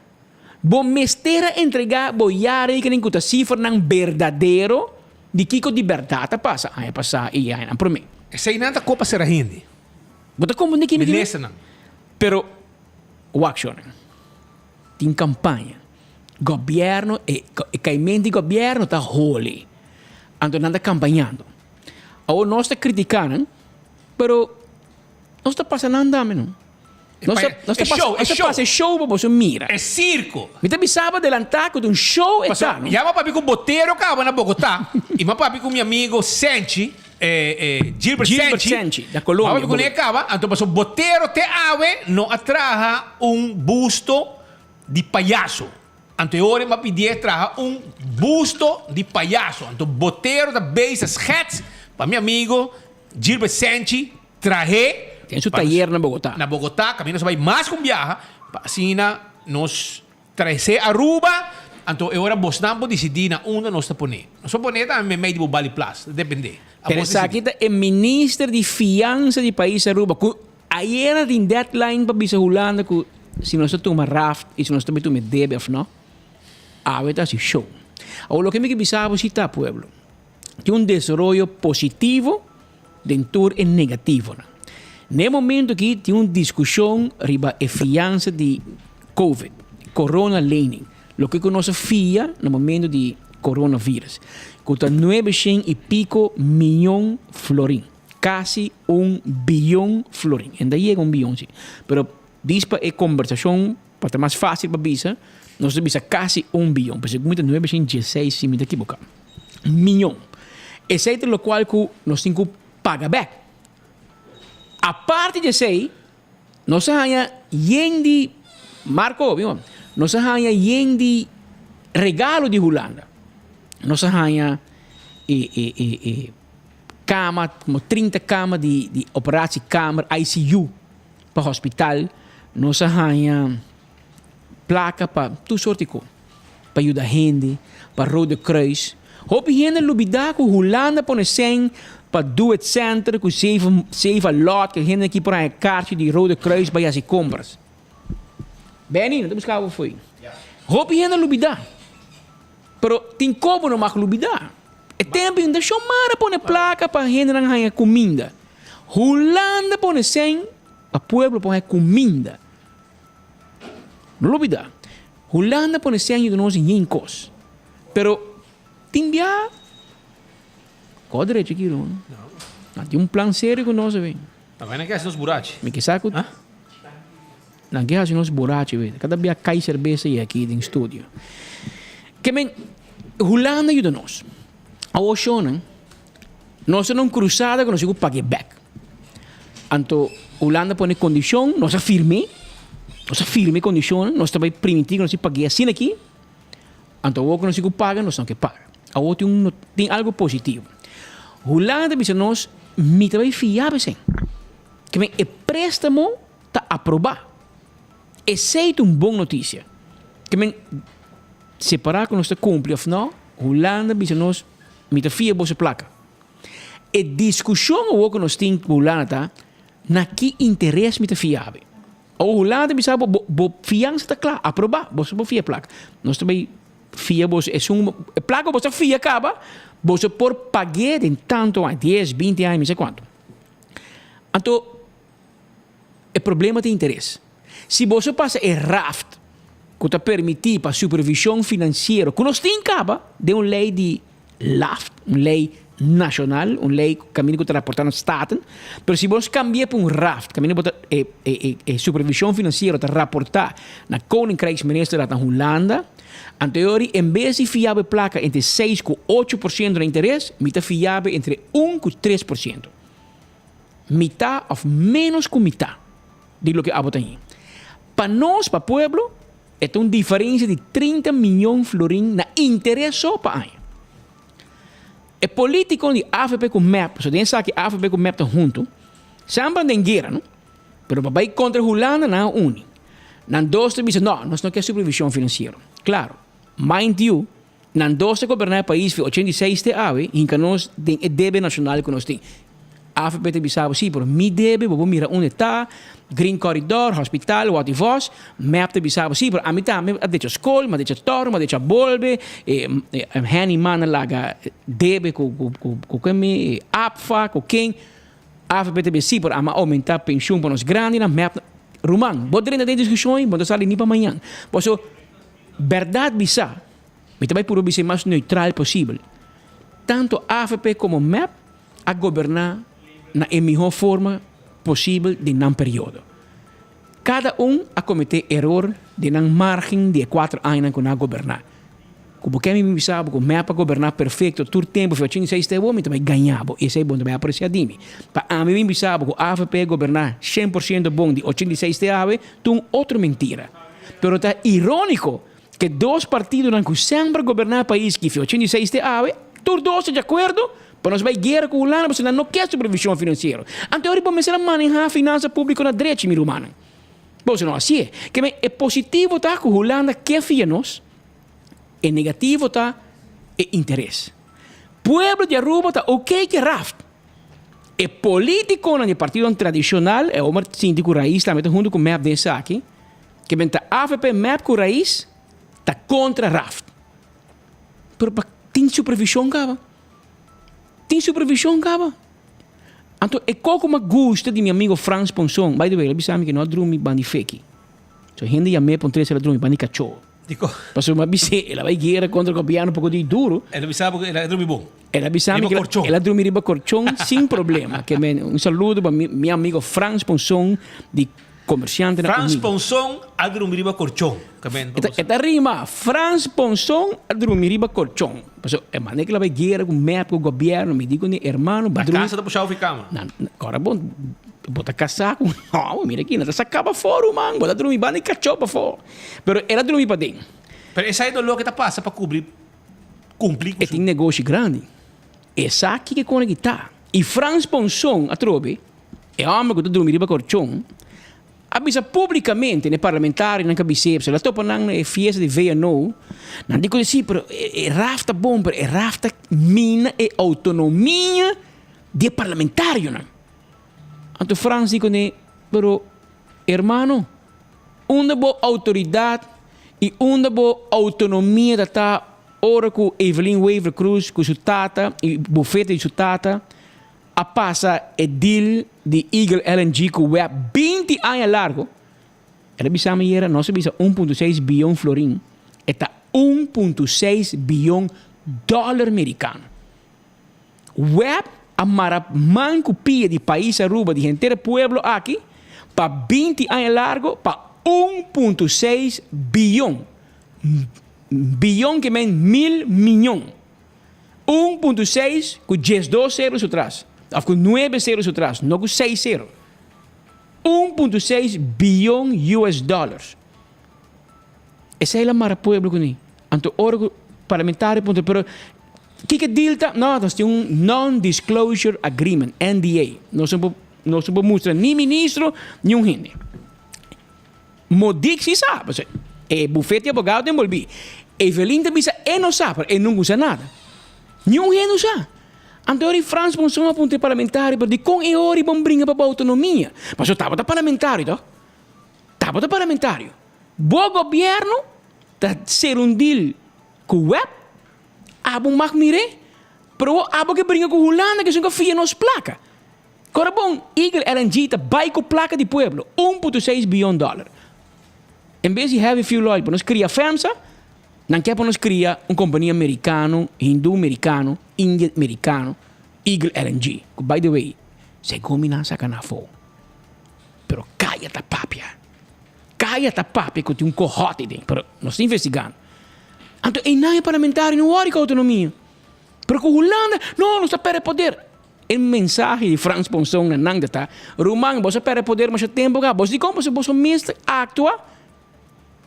bom mestera entregar boiare que nem que cifra verdadeiro de kiko de verdade passa, aí passa e aí para mim. Essa aí nada copa será hindi. Você como nem que Beleza, não. pero o action tem campanha, governo e caimento de governo está holy. Então, nada campanhando. Ou nós está criticando, pero não está passando nada, não. É show para você mira. É circo. Me também sabe adelantar que um show é tá, não? Já vou para com o boteiro, cara, na Bogotá. E vou para com meu amigo Senchi, Gilbert Senchi, da Colômbia. Vamos com ele, cara. Então, o boteiro te ave não atraja busto de palhaço. Então, agora eu pedi traga busto de palhaço. Então, boteiro da base as hats para meu amigo Gilbert Senchi traje. Tem seu taller na Bogotá. Na Bogotá, caminho vai mais com viaja, assim nos trazer Aruba. Então, agora nós não decidir na onde nós estamos poner. Nós vamos poner também meio de Bali Plus, depende. Pero essa aqui é ministro de fiança de país Aruba. Aí era de deadline para bisa Holanda que se nós estamos raft e se nós estamos debe ou não. Está assim show. Agora, o que me bisaba citar, pueblo, tem desenvolvimento positivo dentro e negativo. No momento que tem uma discussão sobre a fiança de COVID, corona laning, o que nós FIA no momento de coronavírus, custa 900 e pico milhão florin, quase 1 bilhão florin. Ainda chega 1 bilhão, sim. Mas diz para a conversação, para ser mais fácil para bisa, nós temos quase 1 bilhão, porque muito 916, se me equivocar. Milhão. Esse é o qual nós temos que pagar back. A parte de sei, nós temos de Marco, nós temos de regalo de Holanda. Nós temos cama, como 30 camas de operação câmara, ICU para o hospital. Nós temos placa para tudo sorte de coisa. Para ajudar a gente, para Rode Kruis. Hope gente lubida que Holanda põe sem para do it center, que save a lot, que gente aqui por aí caixa de Rode Kruis para as compras. Bem, não buscava foi. Hope gente lubida. Pero tem como não mais lubida. É tempo de chamar põe placa para gente não ganhar comida. Holanda põe sem para pueblo põe comida. Não olvida. Holanda põe 100 de nós em cos. Pero timbia Qual direito aquilo? Não tem um plano sério com nós, velho. Tá vendo que é nos burachi? Me que saco? Hã? Não quer assim nos buracos, velho. Cada dia cai cerveja aí aqui no estúdio. Que men, Holanda ajuda nós. A Oceana, nós não cruzada que nós vamos pagar back. Então, Holanda põe condição, nós afirme condição, nós também permitir que nós paguemos assim aqui. Então, o que nós vamos pagar, nós não que pagar. A outra tem algo positivo. Holanda diz nós, me também fiável assim. Que men, o préstamo está aprovado. Exceto uma boa notícia. Que men, separar que nós está cumpre ou não, Holanda diz nós, me te fia boa placa. A discussão o que nós temos com Holanda, na que interesse me te fiável. A Holanda diz bo fiança está claro, aprovar, você pode fia placa. Nós também fia você, é uma placa você fia acaba, você por pagar em tanto a 10, 20 anos, não sei quanto. Então, o problema de interesse. Se você passa a RAFT, que te permite para supervisão financeira, que nós temos acaba de uma lei de LAFT, uma lei nacional, uma lei que caminha que está reportando no Estado, mas se você cambiar para um RAFT, caminha para a supervisão financeira está reportar na Koninkrijksminister da Holanda, anterior, em vez de fiável placa entre 6 e 8% de interesse, me está fiável entre 1 e 3%. Metade ou menos que metade de lo que a botar aí. Para nós, para o pueblo, é uma diferença de 30 milhões de florins na interesse só para ano. É político de AFP com MEP, se tem que AFP com MEP estão juntos, samba de guerra, não? Mas para ir contra a Holanda, não é único. Não dois dizem, não, nós não queremos supervisão financeira. Claro, mind you, não dois governar o país por 86 de ave, em que nós temos o débito nacional que nós temos. AFP te bisava, sim, mas mi debe, vou mirar onde está, Green Corridor, hospital, what it was, MEP te bisava, sim, mas a mim tá, a deixa escola, a deixa torno, a deixa bolbe, Henny mana laga debe com quem, APFA, com quem, AFP te bisava, mas a aumentar a pensão para nós grandes, na MEP, Romano, vou ter ainda discussões, vou estar ali para amanhã. Por isso, verdade bisava, mas também por ser mais neutral possível. Tanto AFP como MEP a governar na melhor forma possível de um período. Cada a cometer erro de uma margem de 4 anos que não governar. Como que me sabe que o MEP governar perfeito, todo tempo, foi 86 de homem, também ganhava. E isso é bom também apreciar de mim. Para mim me sabe que o AFP governar 100% bom de 86 de ave, tem outra mentira. Pero está irônico que dois partidos não sempre governar o país que foi 86 de ave, todos dois de acordo, para nós vai guerra com o Holanda, você não quer supervisão financeira. Então, ele começar a manejar a finança pública na direita, meu irmão. Você não assim é. Que é positivo tá que o Holanda quer fiar nós, é negativo tá é interesse. Pueblo de Aruba tá ok que raft. É político no partido tradicional, é o síndico raiz, também junto com o MEP desse aqui, que vem tá AFP MEP com raiz, tá contra raft. Pero tem supervisão, cara. Tem supervisão, cara. Então, é como uma gosta de meu amigo Franz Ponson. By the way, ele sabe que não dorme bandi fake. So, gente já me ponte ela dorme bandi cachorro. Dico. Mas uma bise, ela vai guerra contra o governo um pouco de duro. Ela sabe que ela dorme bom. Ela sabe que ela dorme riba corchão sem problema. Que um saludo para meu amigo Franz Ponson de comerciante na Franz Ponson a dormir riba corchão. Esta rima, Franz Ponson a dormir riba corchão. É maneira que ela vai guerra com o MEP, com o governo, me digo, irmão, a casa da puxar o ficama. Agora, bom, bota casaco. Não, mira aqui, não sacava fora, mano. Bota dormir, bani cachorro para fora. Pero ela dormir para dentro. Pero essa aí do louco que passa para cumprir com tem negócio grande. Essa aqui que conecta. E Franz Ponson, a trobe, é homem que dormir riba corchão. Avisa publicamente, né, parlamentar, não cabe se ela topa na fiesta de VNO, não digo assim, pero é rafta bom, pero é rafta mina e autonomia de parlamentário, não. Então Franz digo né, pero hermano, onde boa autoridade e onde boa autonomia da tá ora com Evelyn Waver Cruz, com sua tata e bufete de sua tata, a passa e deal de Eagle LNG com web 20 anos largo. Ela bisa me era, nós bisa 1.6 bilhão florin. Eta 1.6 bilhão dólar americano. web a maramanco pia de país Aruba, de inteiro pueblo aqui, para 20 anos largo, para 1,6 bilhão. Bilhão que men 1.000 milhões. 1,6 com 12 zeros atrás. Ou com 9 zeros atrás, não com 6 zeros. 1,6 bilhão US dollars. Essa é a mara pueblo com Anto órgão parlamentar, pero que dilta? Nós temos Non-Disclosure Agreement, NDA. Nós não podemos mostrar nem ministro, nem um gente. Modik se sabe. E bufete de advogado tem bolbi. Evelyn também sabe, não sabe, não usa nada. Nenhum gente não sabe. Então, em França, vamos fazer um ponto parlamentar, porque com e ori vamos brincar para a autonomia. Mas eu estava parlamentar, então. Estava parlamentar. Bom governo, está ser um deal com o web, abo mag mire, pero abo que brinca com Holanda, que são que fia nos placa. Agora, bom, Eagle LNG está vai com placa de pueblo, 1,6 bilhão de dólares. Em vez de heavy fuel oil, para nós criar FEMSA, não quer para nós criar uma companhia americana, hindu americano, índia americano, Eagle LNG. By the way, se combina saca na fogo. Pero caia ta papia. Caia ta papia que tem um corrote dentro. Pero nós estamos investigando. Então, em nada parlamentar, não hora com autonomia. Pero com Holanda, não está para poder. O mensagem de Frans Ponson na nang data, Rumang, você para poder, mas o tempo que você como você mestre atua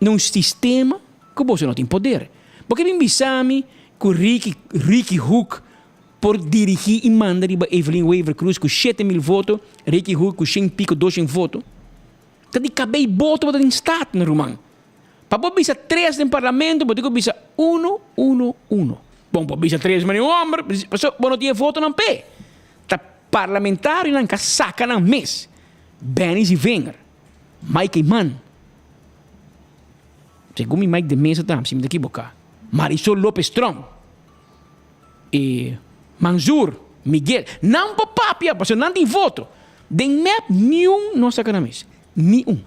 num sistema que você não tem poder. Porque bem bisami com Ricky Hook por dirigir e mandar para Evelyn Waver Cruz com 7.000 votos, Ricky Hook com 100 pico 200 votos. Então, de cabei voto para o Estado no Rumang. Para você bisa 3 no parlamento, você bisa 1. Bom, para bisa 3 mas não homem, você não tinha voto não pé. Tá parlamentar não saca não mês. Benis e Wenger, Mike Mann. Segundo Mike de Mesa tam, se me equivocar. Marisol Lopes Tron. E Manzur, Miguel. Não para papia, porque não tem voto. De MEP, nenhum não saca na mesa. Nenhum.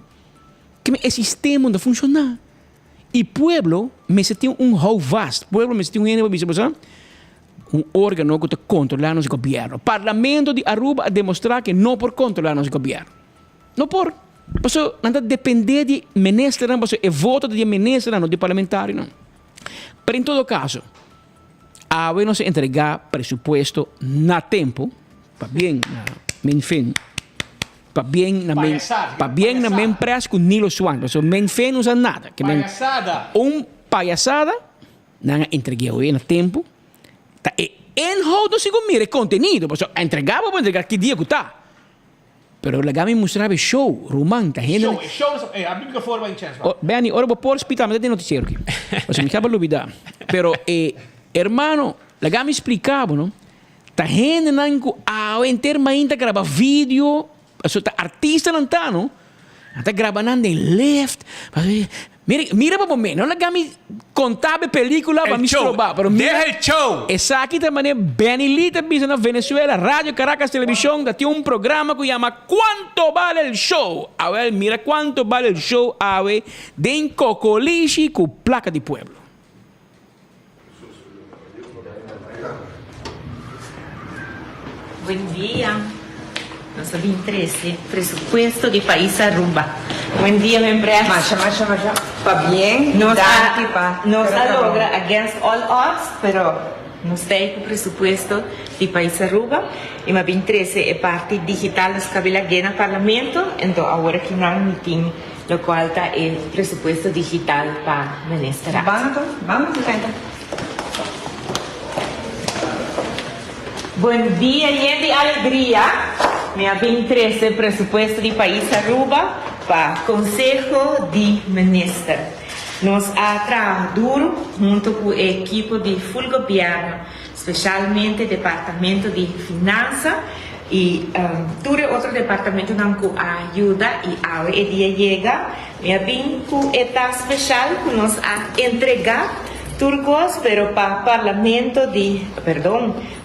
Que esse sistema não funciona. E pueblo, me se tem how vast. Pueblo, me se tem um órgão que controla nosso governo. Parlamento de Aruba a demonstrar que não por controlar nosso governo. Não por. Porque não depender de ministro, porque é voto de ministro, não de parlamentar, não. Mas em todo caso, a não se entregar presupuesto na tempo, para bem, enfim, para bem na minha empresa com Nilo Swan, porque enfim não usa nada. Palhaçada. Palhaçada, não entreguei na tempo, tá em rodo se comer conteúdo, porque entregava para entregar que dia que está. Pero legal me mostrava show, Rumang, tá rendo. Show, a Bíblia forma em chance. Bem, ora vou pôr hospital, mas tem noticiero aqui. Você me acaba de olvidar. Pero, hermano, legal me explicava, não? Tá rendo não em termo ainda grava vídeo, tá artista não tá, não? Tá gravando em left. Mira para mim, não legal me contava película para me provar, pero mira el show. Essa aqui também é Benilita bisa na Venezuela, Rádio Caracas Televisión, da tem um programa que chama Quanto Vale el Show. A ver, mira quanto vale el show, a ver, de Cocolichi com placa de pueblo. Buen día. Nos ha interesse presupuesto de país Aruba. Buen día, mi empresa. Masha. Va bien. Nos ha logra against all odds, pero nos tem o presupuesto de país Aruba. E me interesse é parte digital das cabelas no parlamento. Então, agora que não meeting, lo qual está é presupuesto digital para o ministro. Vamos, então. Bom dia e de alegria. Me interesse o presupuesto de país Aruba para o Conselho de Ministros. Nós trabalhamos duro junto com a equipe de full governo, especialmente o Departamento de Finanças e todo outro departamento não ajuda e agora o dia chega. Me vim com esta especial que nós entregar turcos, pero para Parlamento de,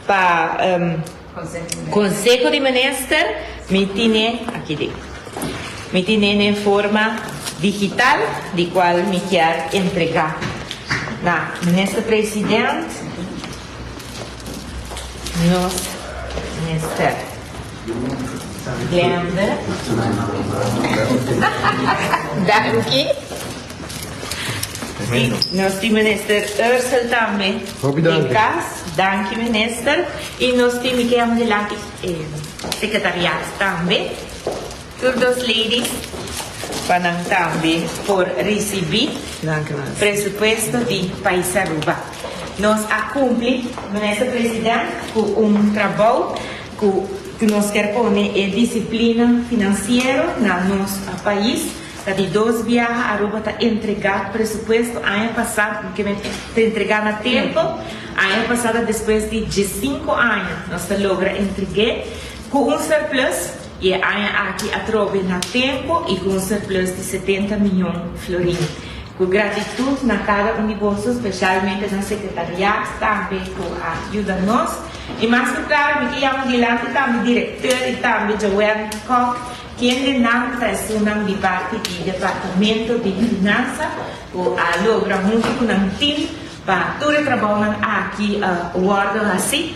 para Conselho de Ministros, me tiene aqui me tiene em forma digital, de qual me quer entregar. Na Ministro Presidente, nos minister Glenda. Danke. Nos minister Ursel também. Danke minister. E nós temos que amar secretariado também. Todos ladies para também por receber presupuesto de País Aruba. Nós cumprimos, ministro presidente, com trabalho que nós queremos pôr disciplina financeira no nosso país. De 2 viagens, a Aruba está entregado presupuesto ano passado, que está entregado a tempo. Ano passado, depois de 5 anos, nós logramos entregar com surplus. E aqui atrove na tempo e com surplus de 70 milhões de florins. Com gratidão na cada um de vocês, especialmente na secretariado, também que ajuda nós. E mais que claro, me chamo Guilherme, também diretor e também Joanne Koch, que não pressionam de parte do Departamento de Finanças, que logra muito com um time para todo trabalho aqui, guardo assim.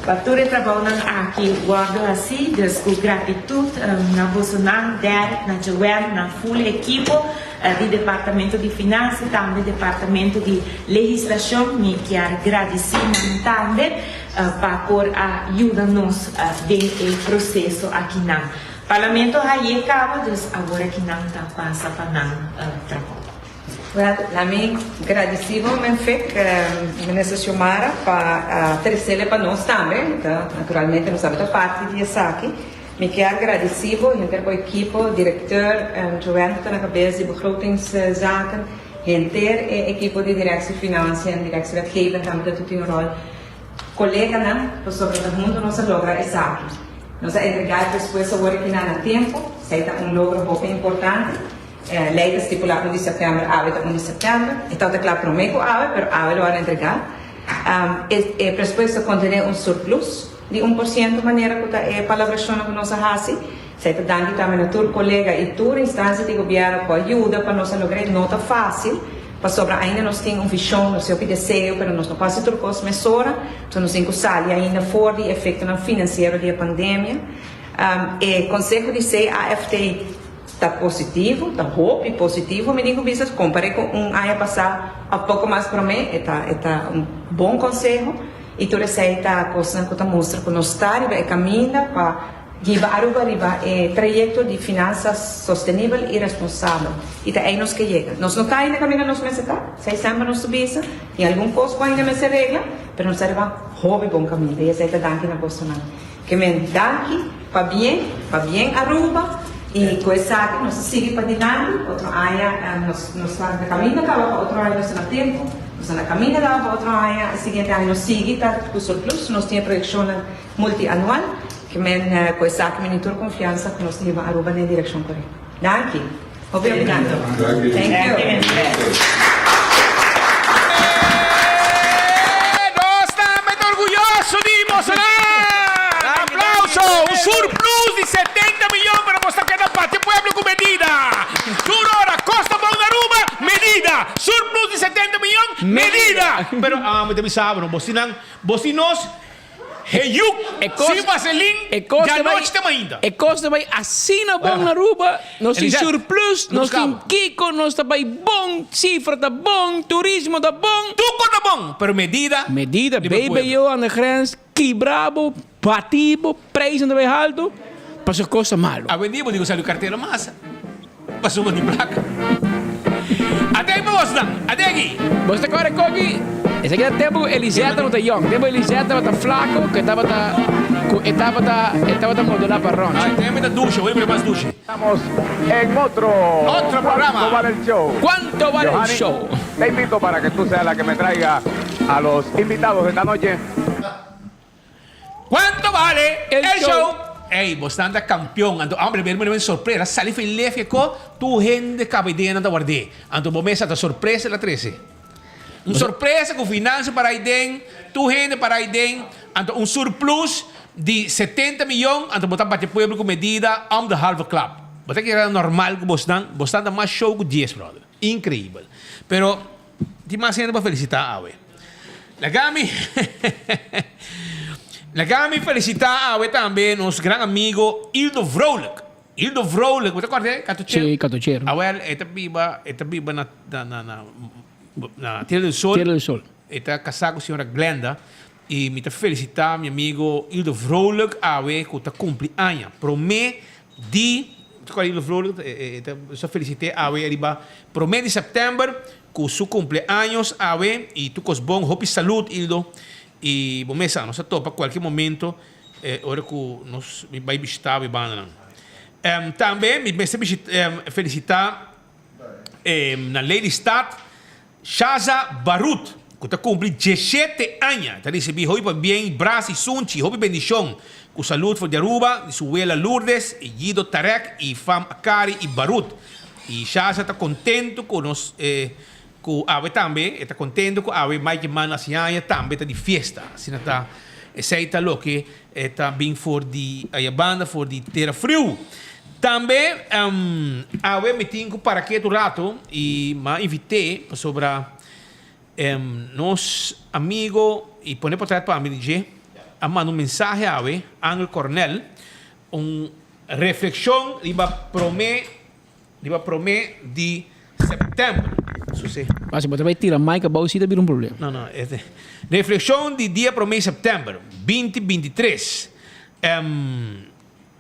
Para todo trabalho aqui, guardo assim, com gratidão na Bolsonaro, na Joanne, na full equipe do Departamento de Finanças, também do Departamento de Legislação, me quero agradecer também para por ajudar-nos no processo aqui no Parlamento. Aí acaba, agora que não está passando para não trabalho. Nami agradecido men fick minister Xiomara para trazer para nós também, naturalmente nós sabemos parte disso aqui. Me quero agradecido entre a equipe, diretor Joanne na cabeça de begrotingszaken, inteira a equipe de direção finanças e direção wetgeving também tudo em rol. Colega não, sobre o mundo nós logra isso aqui. Nós entregar depois agora que não há tempo, seja logro muito importante. Lei estipulada de setembro, abre 1 de setembro. Então, é claro, prometo abre, mas abre lo van a entregar. O presupuesto contém surplus de 1%, de maneira que a palabração que nós fazemos. Seita danke também a todos colega e toda instância de governo que ajuda para nós lograr nota fácil. Para sobre ainda nós temos visão, nós temos desejo, mas nós não passamos por coisas mesura. Então, nós temos que sair ainda fora do efeito financeiro da pandemia. O Conselho de AFT está positivo, está hope positivo, me digo que comparei com ano passado, a pouco mais para mim, está bom conselho, e toda essa coisa que mostra que nós estamos caminhando para levar o trajeto de finanças sustentável e responsável. E é aí nós que chega. Nós não estamos ainda caminhando nos meses, se sempre nós subimos, em algum coisa ainda não se regla, mas nós estamos hope bom caminho, e essa é a danke na coisa. Que me danke, para bem Aruba, e com essa aqui, nós seguimos para dinâmica, outro ano nós estamos na caminho da outro ano nós estamos na tempo, nós estamos na caminho da outro ano, seguinte ano nós seguimos com o surplus, nós temos projeção multianual, que com essa aqui, me dá confiança que nós temos a Aruba na direção correta. Danke. Obrigado. Thank you. Nós estamos orgulhosos de mostrar! Aplauso! Um surplus de 70 milhões para mostrar que não parte pueblo com medida! Durora, Costa Bom Aruba, medida! Surplus de 70 milhões, medida! Pero, me te sabe, bocinos, Heyuk, sem vaselin, já não estamos ainda. E costa vai assim na Bom Aruba, nós temos surplus, nós temos Kiko, nós temos bom, cifra tá bom, turismo tá bom. Tudo tá bom, pero medida. Medida, baby, eu ando grens, que bravo, bativo, preço não é alto, passou costa malo. A vendido, digo, saiu carteira massa. Passou uma de placa. Até aí, Boston, até aqui. Você agora cogi. Esse aqui é tempo Eliseta não tá young, tempo Eliseta tá flaco, que estava modular para ron. Ay, tem muita ducha, voy a ir más ducha. Estamos en otro programa. ¿Cuánto vale el show? ¿Cuánto vale el Johanny, show? Te invito para que tú seas la que me traiga a los invitados de esta noche. ¿Cuánto vale El el show? show? Ey, vos estás campeón. Ando, hombre, me sorpresa. Salí feliz que tu gente cabidena da guardé. Ando, vos me esta sorpresa la 13. Uma surpresa com finanças para Aiden, tu gente para Aiden, um surplus de 70 milhões, então botar para o povo com medida on the half club. Botar que era normal que você está mais show que 10, brother. Incrível. Pero, tem mais gente para felicitar, awe. Lagami, Legami felicitar a também nosso grande amigo Ildo Vrolijk. Ildo Vrolijk, você conhece? Catocheiro? Sim, catocheiro. Esta biba na Tierra del Sol. Tierra del Sol. Está casado com a senhora Glenda. E me felicitar meu amigo Ildo Vrolijk que está cumpleaños. Promê de... Ildo Vrolijk, eu felicitei arriba. Promê de setembro, com seu cumpleaños e tu cos bom, hope saúde, Ildo. E bom, mesa, nós topa qualquer momento, hora que nós vai visitar e banda. Também me felicitar na Lady Stad, Shaza Barut, que está cumprindo 17 anos. Está recebendo hoje bem, braço e sunchi, hoje bendição. Com saúde for de Aruba, de sua abuela Lourdes, e Guido Tarek, e fam Akari e Barut. E Shaza está contente com nós. Com a também está contente com a mais que mana assim também está de festa assim está aceita lo que está bem for de a banda for de terra frio também a me tinha para que do rato e me invitei sobre nos amigo e pone por trás para me dizer a mandar mensagem a Angel Cornell reflexão riba promê de setembro. Mas você vai tirar mais que a bolsita vira problema. Não. Reflexão de dia para o mês de setembro, 2023.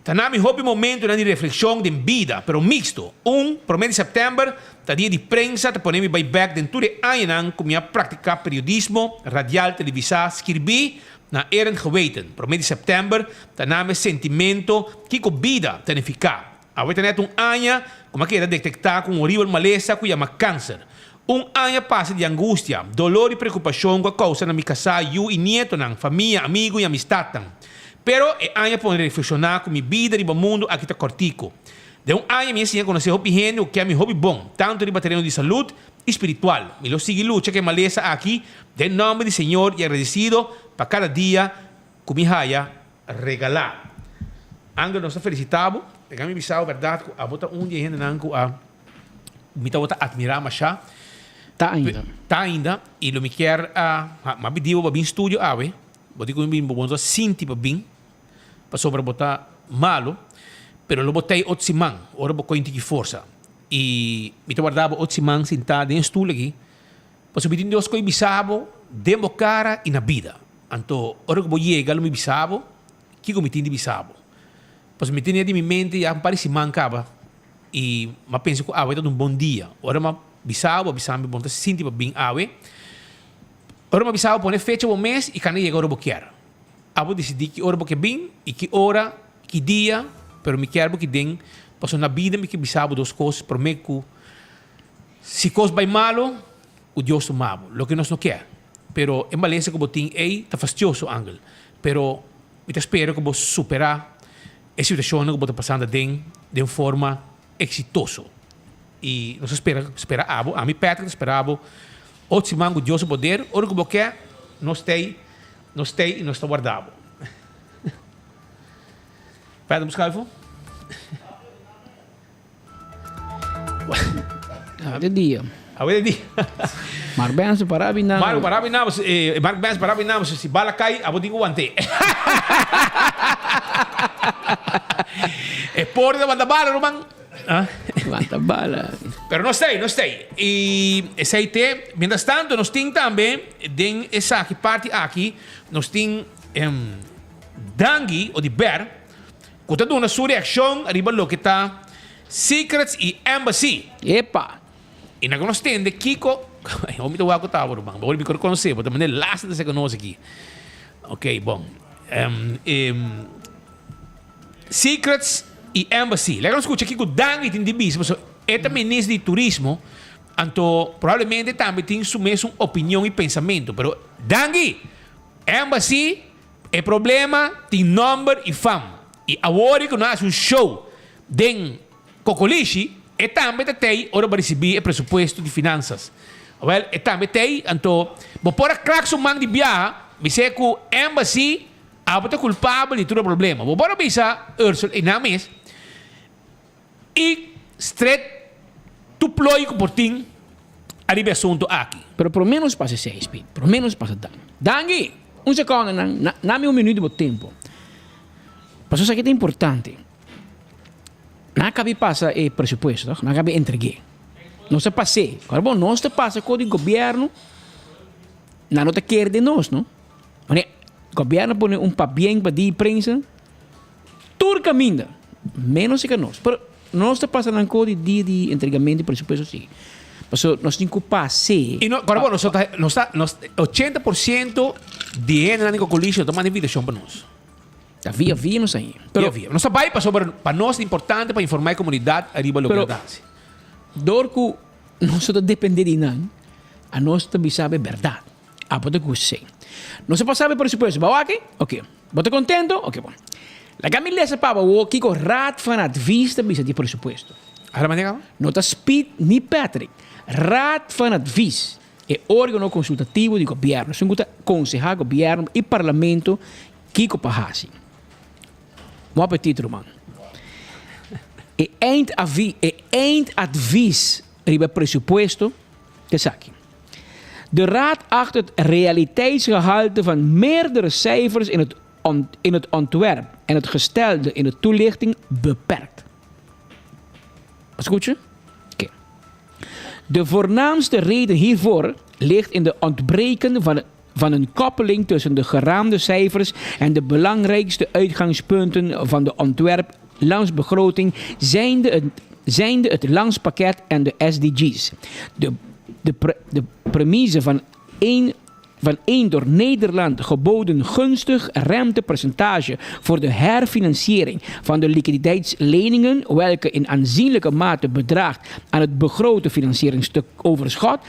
Tá na minha hobby momento de reflexão de vida, pero mixto. Para o mês de setembro, tá dia de prensa, tá ponendo me back dentro de ano, com minha prática periodismo, radial, televisão, escrevi na Eren geweten. Para o mês de setembro, tá na meu sentimento que com vida tem ficar. Agora tem ano, como que era detectar com um horrível maleza que chama câncer. Ano passa de angústia, dolor e preocupação com a causa na minha casa, eu e nieto, família, amigo e amistade. Pero é ano para reflexionar com minha vida e o mundo aqui está cortico. De ano, minha senhora conheceu o gênio, o que é meu hobby bom, tanto de terreno de saúde espiritual. Me lo sigue lucha que maleza aqui, de nome do Senhor e agradecido para cada dia que me haya regalar. Angel, nós felicitamos. Kami bisao verdade a bota dia ainda não a me tá bota admirar mas já tá ainda e lo me quer a bidio ba bin studio ave boti com bin bom sinti ba bin para sobre botar malo pero lo botei otsimang ora bo cointi que força e me tá guardava otsimang sentado em estúdio aqui pois bitin Deus coi bisabo demo cara e na vida anto ora que bo chega lo me bisabo que comitin de bisabo. Pois me tinha de minha mente e parece mancava e mas penso que vai dar bom dia. Ora mas bisabo bom se sente bem ave. Ora mas bisabo pone fecha o mês e quando chega ora bo quer. Abo decidi que ora bo que bem e que hora, que dia, pero me quer bo que den, pois na vida me que bisabo duas coisas, por me que se coisa vai malo, o Deus tomava, lo que nós não quer. Pero em balência que botin tá fastidioso angel. Pero me espero que vou superar a situação que está passando de forma exitosa. E nós esperamos, a mim Patrick esperava, outro mango de Deus poder, ora que você nós tem e nós está guardado. Vai buscar o de dia. Agora de dia. Mark Benz para binar. Mark Benz para binar, se bala cai, a botinho guante. É por de banda bala, Roman. Banda bala. Pero não sei. E esse aí, mientras tanto, nós temos também, den essa aqui, parte aqui, nós temos Dangi, ou de Ber, que está dando uma sua reação, arriba lo que está Secrets e Embassy. Epa! E nós temos de Kiko, eu me dou água, tá, Roman, vou me conhecer, vou também lasta de se conhece aqui. Ok, bom. Secrets e Embassy. Legal, escuta aqui que o Dangi tem de bis, mas é também ministro de turismo, então provavelmente também tem sua mesma opinião e pensamento, pero Dangi, Embassy, é problema, tem número e fama. E agora que nós show de Cocolishi, e também tem hora para receber o pressuposto de finanças. Well, e também tem, então, por a crack man de viagem, me sei que o Embassy é culpável de todo o problema. Vou para pensar, Ursula, e na mês, e straight tu ploi que por arriba assunto aqui. Pero por menos passa 6, Pete. Por menos passa Dangi. Dangi! un secondo, dame un minuto de tempo. Mas isso aqui é importante. Não cabe passar o presupuesto, não cabe entregar. Não se passe. Agora, bom, nós te passa com o governo, não te quer de nós, não? O governo põe papel para a imprensa, tudo caminha, menos que nós. Mas nós te passa na cor de entregamento de presupuesto, sim. Mas nós temos que passar. E agora, bom, nós 80% de gente na coalição toma invitação para nós. Via não sei. Não vai para nós é importante para informar a comunidade arriba da verdade. Dorco nós só depender de nada, a nós também sabe a verdade. Ah, pode que não se passa por supuesto, ba aqui? Ok. Você contento? Ok, bom. La Camila se pava o que o raad van advies te bisa die presupuesto. Não está Speed ni Patrick. Raad van advies é órgão consultativo de governo. São que aconselhar governo e parlamento que o pahasi. Bom apetite, man. E eindadvies riba presupuesto te saki. De raad acht het realiteitsgehalte van meerdere cijfers in het ontwerp en het gestelde in de toelichting beperkt. Wat goed je? Oké. De voornaamste reden hiervoor ligt in de ontbreken van een koppeling tussen de geraamde cijfers en de belangrijkste uitgangspunten van de ontwerp-landsbegroting zijnde het landspakket en de SDG's. De premise van één door Nederland geboden gunstig rentepercentage voor de herfinanciering van de liquiditeitsleningen, welke in aanzienlijke mate bedraagt aan het begrote financieringsoverschot,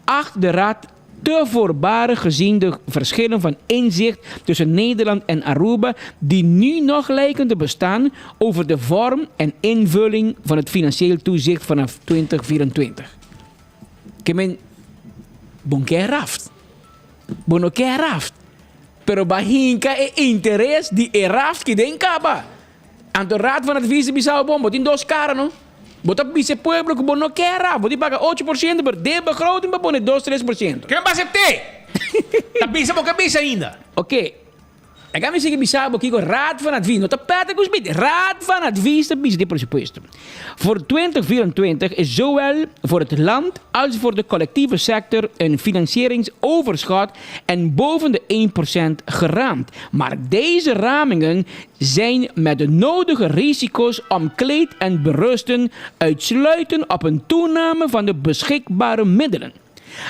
acht de Raad te voorbarig gezien de verschillen van inzicht tussen Nederland en Aruba die nu nog lijken te bestaan over de vorm en invulling van het financieel toezicht vanaf 2024. Que bon que raft. Bono que raft. Pero bahinka e interesse die raft que den caba. Aan de raad van advies bisau bom, botin dos caras, no? Bota bise pueblo que bono que raft. Botin paga 8%, pero de begroting ba bone 2-3%. Que ba accepte? Ta bisa mo que bisa ainda. Okay. En gaan we zeggen bisau bo kiko raad van advies. No te pete kus bit. Raad van advies te bis de presupuesto. Voor 2024 is zowel voor het land als voor de collectieve sector een financieringsoverschot en boven de 1% geraamd. Maar deze ramingen zijn met de nodige risico's omkleed en berusten uitsluitend op een toename van de beschikbare middelen.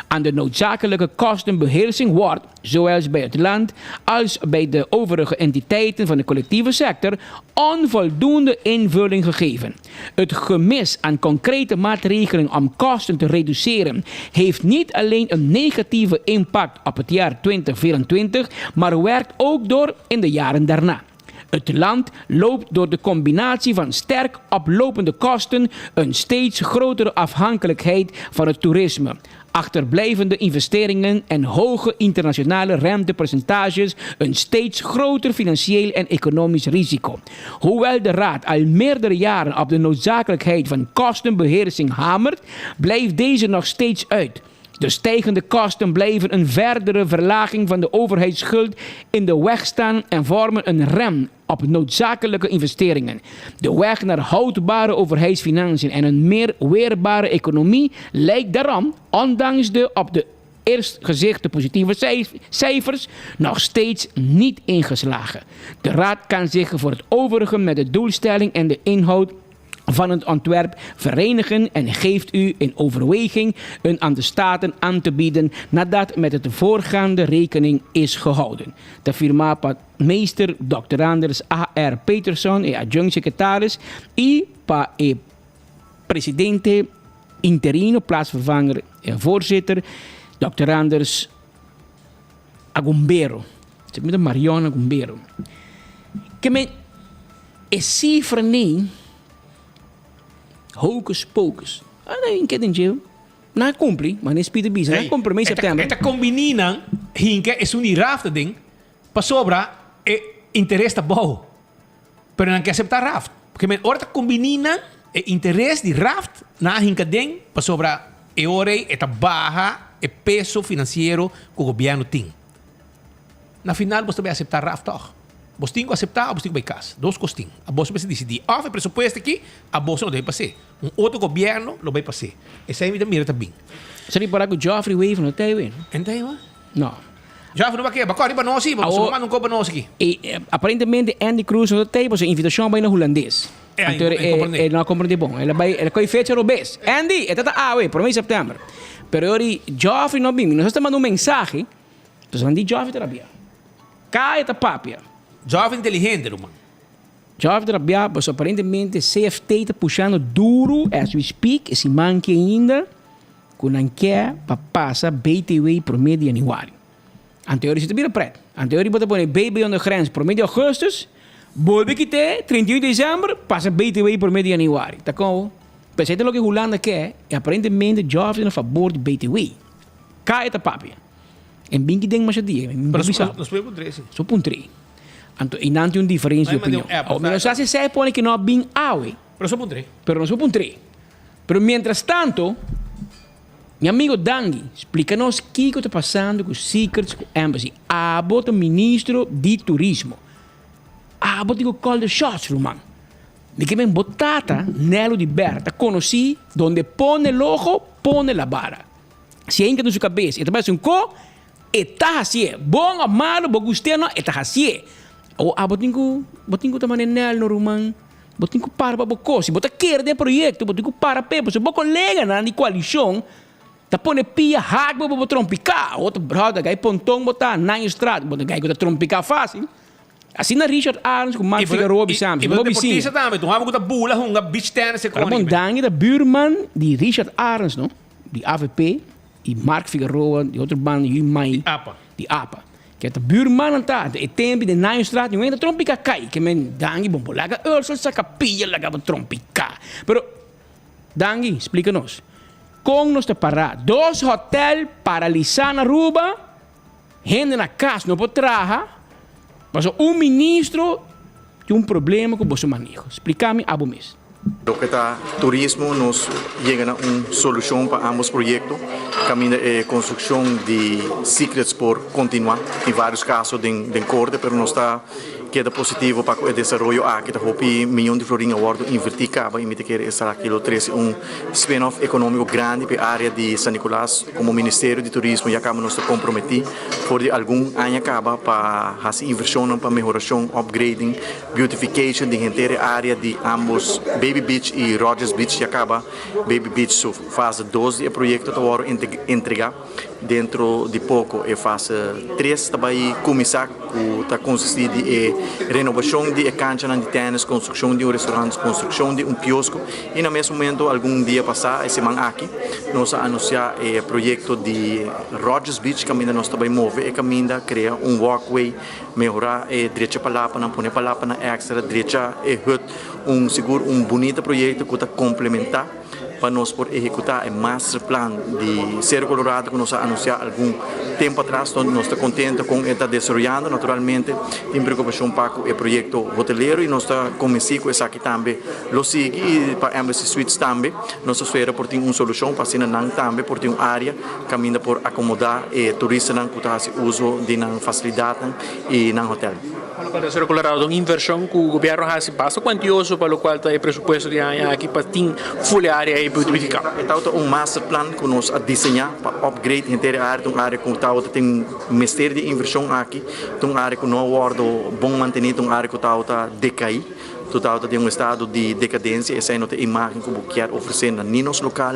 Aan de noodzakelijke kostenbeheersing wordt, zowel bij het land als bij de overige entiteiten van de collectieve sector, onvoldoende invulling gegeven. Het gemis aan concrete maatregelen om kosten te reduceren heeft niet alleen een negatieve impact op het jaar 2024, maar werkt ook door in de jaren daarna. Het land loopt door de combinatie van sterk oplopende kosten, een steeds grotere afhankelijkheid van het toerisme, achterblijvende investeringen en hoge internationale rentepercentages een steeds groter financieel en economisch risico. Hoewel de Raad al meerdere jaren op de noodzakelijkheid van kostenbeheersing hamert, blijft deze nog steeds uit. De stijgende kosten blijven een verdere verlaging van de overheidsschuld in de weg staan en vormen een rem op noodzakelijke investeringen. De weg naar houdbare overheidsfinanciën en een meer weerbare economie lijkt daarom, ondanks de op de eerst gezichte positieve cijfers, nog steeds niet ingeslagen. De Raad kan zich voor het overige met de doelstelling en de inhoud van het ontwerp verenigen en geeft u in overweging een aan de Staten aan te bieden nadat met het voorgaande rekening is gehouden. De firma meester Dr. Anders A.R. Peterson, adjunct secretaris, en presidente interino, plaatsvervanger en voorzitter, Dr. Anders Agumbero. Zeg met Mariana Agumbero. Que me is cifra nem hocus pocus. Não entendeu? Não cumpre, mas nesse pedido bisa, não cumpre mês de setembro. Esta combinam, hinke é um raft ding, para sobra é interesse da bom. Pero não quer aceitar raft, porque men ora combinam é interesse de raft na hinke ding, para sobra é ora é barra é peso financeiro que o governo tem. na final você vai aceitar RAF toch. Você tem que aceitar, você tem que casa. Dois costinhos. A você vai decidir. O pressuposto aqui, a você não deve passar. Outro governo não vai passar. Essa é a mira também. Você não pode que o Joffrey Wave não tem, hein? Entendeu? Não. Já não vai querer. Bacana, para nós, você não compra nós aqui. E aparentemente Andy Cruz não tem, você invitação vai no holandês. Não compreende bom. Ela coi fecha no bes. Andy, é tata para mim setembro. Pero ori Joffrey não bem. Nós estamos mandando mensagem. Então Andy Joffrey terapia. Cai esta papia. Jovem inteligente, irmão. Joffrey terapia, mas aparentemente CFT está puxando duro as we speak, esse man que ainda com não quer para passar BTW por meio de januário. Anterior você vira preto. Anterior você põe BB on the grens por meio de agosto, volve que ter 31 de dezembro, passa BTW por meio de januário. Tá com? Mas é o que Holanda quer, e aparentemente Joffrey é a favor de BTW. Cai esta papia. Em bem que tem mais dia, Nós podemos 13. Só por 3. E não tem uma diferença de opinião. Mas se você põe que não é bem awe, Pero só por 3. pero não só por 3. Pero mientras tanto, meu amigo Dangi, explica-nos o que está passando com os Secrets, com a Embassy. Abot o ministro de turismo. Abot o call the shots, Roman. De que vem botata, Nelo de Berta, conheci, donde pone el ojo, pone la vara. Se entra na sua cabeça, e trabalha um co, está assim. Bom ou malo, bom gosteno, está assim. O botinho também Nelo, Roman. Botinho para boco. Se bota querer de projeto, botinho para pepo. Se bom colega na coalição, tá pone pia hagbo bo trompicar, outro brother gai pontong botar na estrada, bota gai go trompicar fácil. Assim na Richard Arns com Mark Figueroa bisam, e você portista também, tu vamos com bula, beach tennis e coisa. Bom, dangue da buurman de Richard Arns, no, de AVP e Mark Figueroa, de outro bando de Mai, de APA. Que é a buurman anta, e tempo de na estrada, não ainda trompicar cai, que men dangue bom laga, só saca pia laga trompicar. Pero dangue, explica-nos. Com nós está parado. 2 hotéis paralisados na Aruba, gente na casa não pode trabalhar, mas ministro tem problema com o seu manejo. Explica-me, Abu Mes. Lo que está turismo nos llega a una solución para ambos proyectos. Camino de construcción de Secrets por continuar en varios casos de corte, pero no está queda positivo para el desarrollo aquí. Está hopi $1 million award invertir caba y me quiere estar aquí lo 13 un spin-off económico grande para el área de San Nicolás como Ministerio de Turismo. Ya acabamos nos comprometido por algún año acaba para hacer inversión para mejoración, upgrading, beautification de gente área de ambos Baby Beach y Rogers Beach. Ya acaba Baby Beach su fase 2 do proyecto está ahora entregar dentro de pouco é fase 3 também começar está consistindo em renovação de cancha de tênis, construção de restaurante, construção de quiosco e no mesmo momento algum dia passar esse semana aqui nós anunciar o projeto de Rogers Beach que ainda nós também move e caminha criar walkway melhorar direita para lá para pôr para lá para extra direita seguro bonito projeto que está complementar para nós por executar o master plan de Cerro Colorado que nós anunciamos algum tempo atrás, onde nós estamos contentes com está desenvolvendo naturalmente em preocupação para o projeto hoteleiro e nós estamos convencidos que isso aqui também lo sigue e para Embassy Suites também nós esperamos por ter uma solução para assim não também por ter uma área caminha por acomodar turistas não que fazem uso de não facilidade e não hotel. Para Cerro Colorado, uma inversão que o governo faz passo quantioso para o qual está o presupuesto de aqui para ter full área e beautificar. Então um master plan que nós desenhar para upgrade inteira área, uma área que tem um mistério de inversão aqui, uma área que não guarda bom manter, uma área que está decair. Total tem estado de decadência, essa é a imagem que o quer oferecer a ninos local,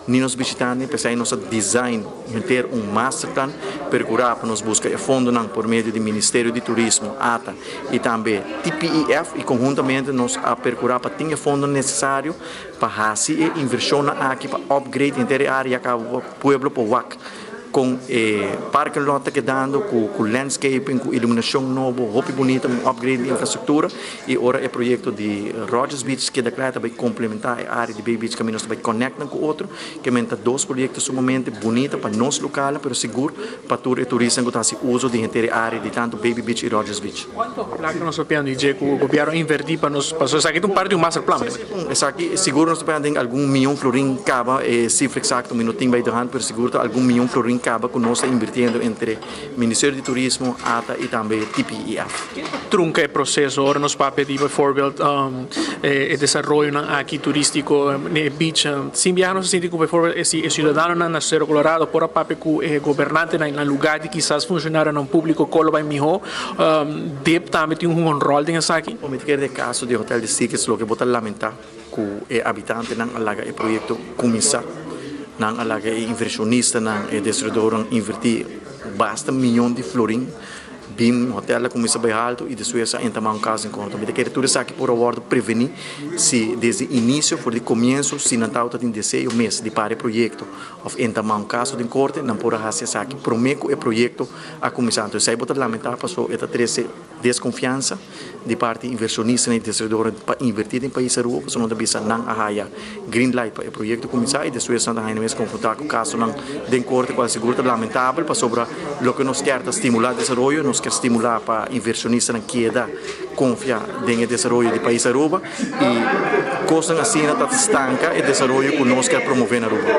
ninos visitantes, para aí nosso design ter master plan, procurar para nos buscar fundo por meio do Ministério de Turismo, ATA e também TPIF e conjuntamente nos a procurar para ter fundo necessário para fazer inversão aqui para upgrade inteira área que o povo para WAC. Com parque lot que dando com landscaping, com iluminação nova, roupa bonita, um upgrade de infraestrutura e agora é projeto de Rogers Beach que declara vai complementar a área de Baby Beach que nós vai conectar com o outro, que menta 2 projetos sumamente bonitos para nós local, mas seguro para turistas que fazem uso de inteira área de tanto Baby Beach e Rogers Beach. Quanto lá que nós sabemos dizer que o governo invertir para nós passar isso aqui é parte de master plan. Isso aqui seguro nós sabemos algum milhão florim cava cifra exato minutinho vai dar, mas seguro algum milhão florim acaba que nós estamos invirtiendo entre Ministério de Turismo, ATA e também TPIF. Trunca é processo, ora nos papel de bijvoorbeeld het desarrollo aqui turístico no beach. Simbiano se sente que bijvoorbeeld esse cidadão na Cerro Colorado por a papel que governante na lugar de quizás funcionar no público colo vai miho deve também ter rol nessa aqui. O que é caso de hotel de Sikes, lo que botar lamentar que o habitante não alaga o projeto começar, não alaga o inversionista, não o desenvolvedor invertir basta milhão de florim. Bim hotel começa bem alto e depois entra um caso em conta. Mas quero tudo isso aqui por agora prevenir se desde o início, por o começo, se não está em desejo mês de para o projeto ou entra um caso de corte, não pode fazer isso aqui. Prometo o projeto a começar. Então, se aí botar lamentar, passou esta desconfiança de parte inversionista e desenvolvedor para invertir em país rua, porque não deve ser não a green light para o projeto começar e depois não ainda mais confrontar com o caso não de corte com a segurança lamentável para sobre o que nós queremos estimular o desenvolvimento, nós quer estimular para inversionista na queda confiar no desenvolvimento do país Aruba e coisa assim está estanca o desenvolvimento que nós quer promover na Aruba.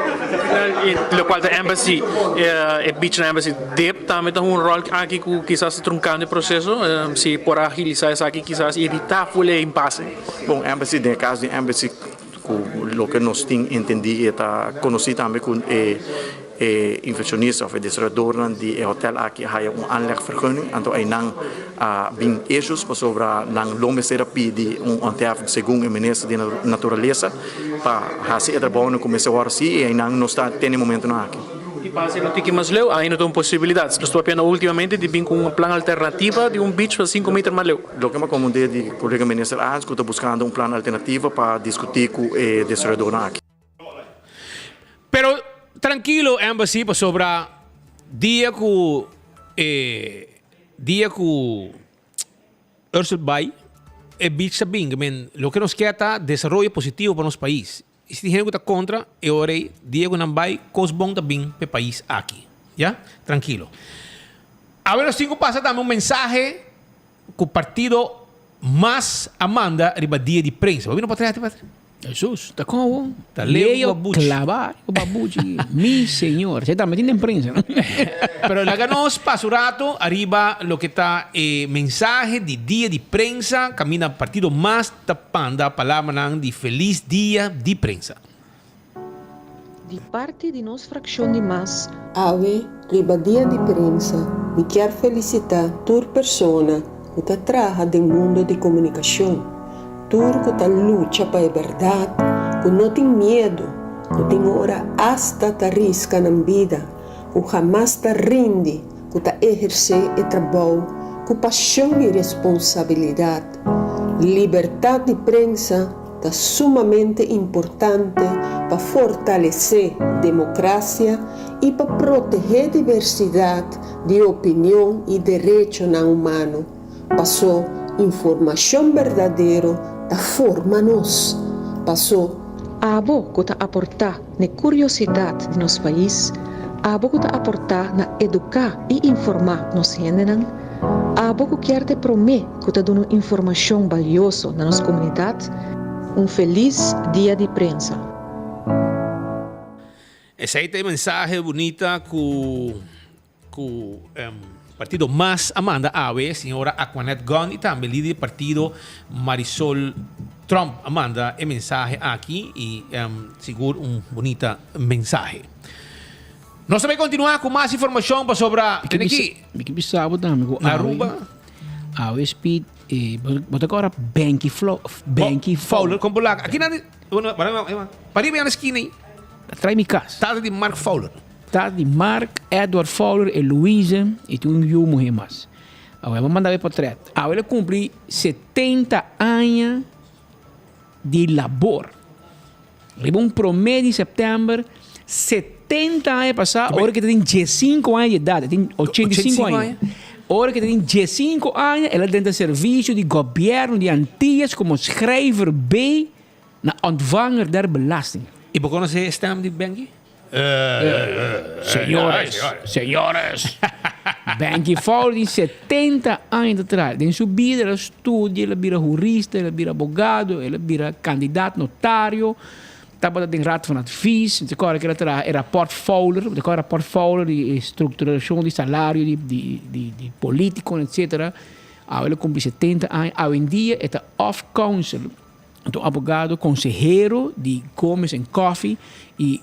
O qual a embassy, a beach embassy deve também ter rol aqui que quizás truncando o processo, se por agilizar isso aqui quizás evitar o impasse. Bom, embassy no caso de embassy o que nós temos entendido está conhecido também com inversionista of desenvolvedor de hotel aqui há aanlegvergunning então aí não bem issues para sobre não lomesterapia de hotel segundo o ministro de natureza para fazer trabalho começar agora sim e aí não está tendo momento não aqui. E para ser que mais leu ainda tem possibilidades. Nós estou apenas ultimamente de vir com um plano alternativo de beach para 5 metros mais leu. O que me comentei de colega ministro antes que está buscando plano alternativo para discutir com o desenvolvedor aqui. Pero tranquilo, embassy, sobre dia que Ursula Bay é beach bem, o que nos quer é desenvolvimento positivo para nosso país. E se gente que está contra, eu orei, dia que não vai, coisa bom também para o país aqui. Já? Tranquilo. Agora, nós temos que passar também mensagem que o partido mais amanda riba dia de prensa. Vai vir para trás, Jesus, está como? Tá leo clavar o babuji. Mi senhor, você está metendo em prensa, não? Pero la ganamos paso rato, arriba lo que está mensaje de día de prensa, camina partido más tapanda, palabra de feliz día de prensa. Di parte di nos fraction di mas. Ave, riba dia de prensa, mi quer felicitar tur persona que ta traja del mundo de comunicação. Tur que ta lucha para a verdade, que não tem medo, que tem hora hasta ta risca na vida, que jamais ta rinde, que ta exerce o trabalho, com paixão e responsabilidade. Liberdade de prensa é sumamente importante para fortalecer a democracia e para proteger a diversidade de opinião e direito humano. Passou informação verdadeira da forma-nos. Passou abo que ta aportar na curiosidade de nosso país, abo que ta aportar na educar e informar nos gente, abo que quer te prometer que ta dando informação valiosa na nossa comunidade. Feliz dia de prensa. Essa aí tem mensagem bonita que partido mais amanda ave, senhora Aquanet Gunn, e também líder do partido Marisol Trump amanda a mensagem aqui e seguro bonita mensagem. Nós também continuar com mais informação sobre aqui. Na Aruba. Ave speed bota agora Banky Fowler. Como lá, aqui na para na esquina aí. Atrás de minha casa. Está de Mark Fowler. Está de Mark Edward Fowler e Louise e tem mulher mais. Agora vamos mandar para o portrait. Agora ele cumpre 70 anos de labor. Levou promédio de setembro, 70 anos passados, agora que tem 15 anos de idade, tem 85 anos. Agora que tem 15 anos, ela tem serviço de governo de Antillas como schrijver B na ontvanger der belasting. E por quando você stem de Banky? Senhores. Banky Fowler tem 70 anos atrás. Tem sua vida, ela estuda, ela vira jurista, ela vira advogado, ela vira candidato notário. Estava de rato van advies, que era portfolio, de portfolio de estruturação de salário, de político, etc. Ele com 70 anos, hoje em dia é off-council, então advogado, consejero de Gomes and Coffee, e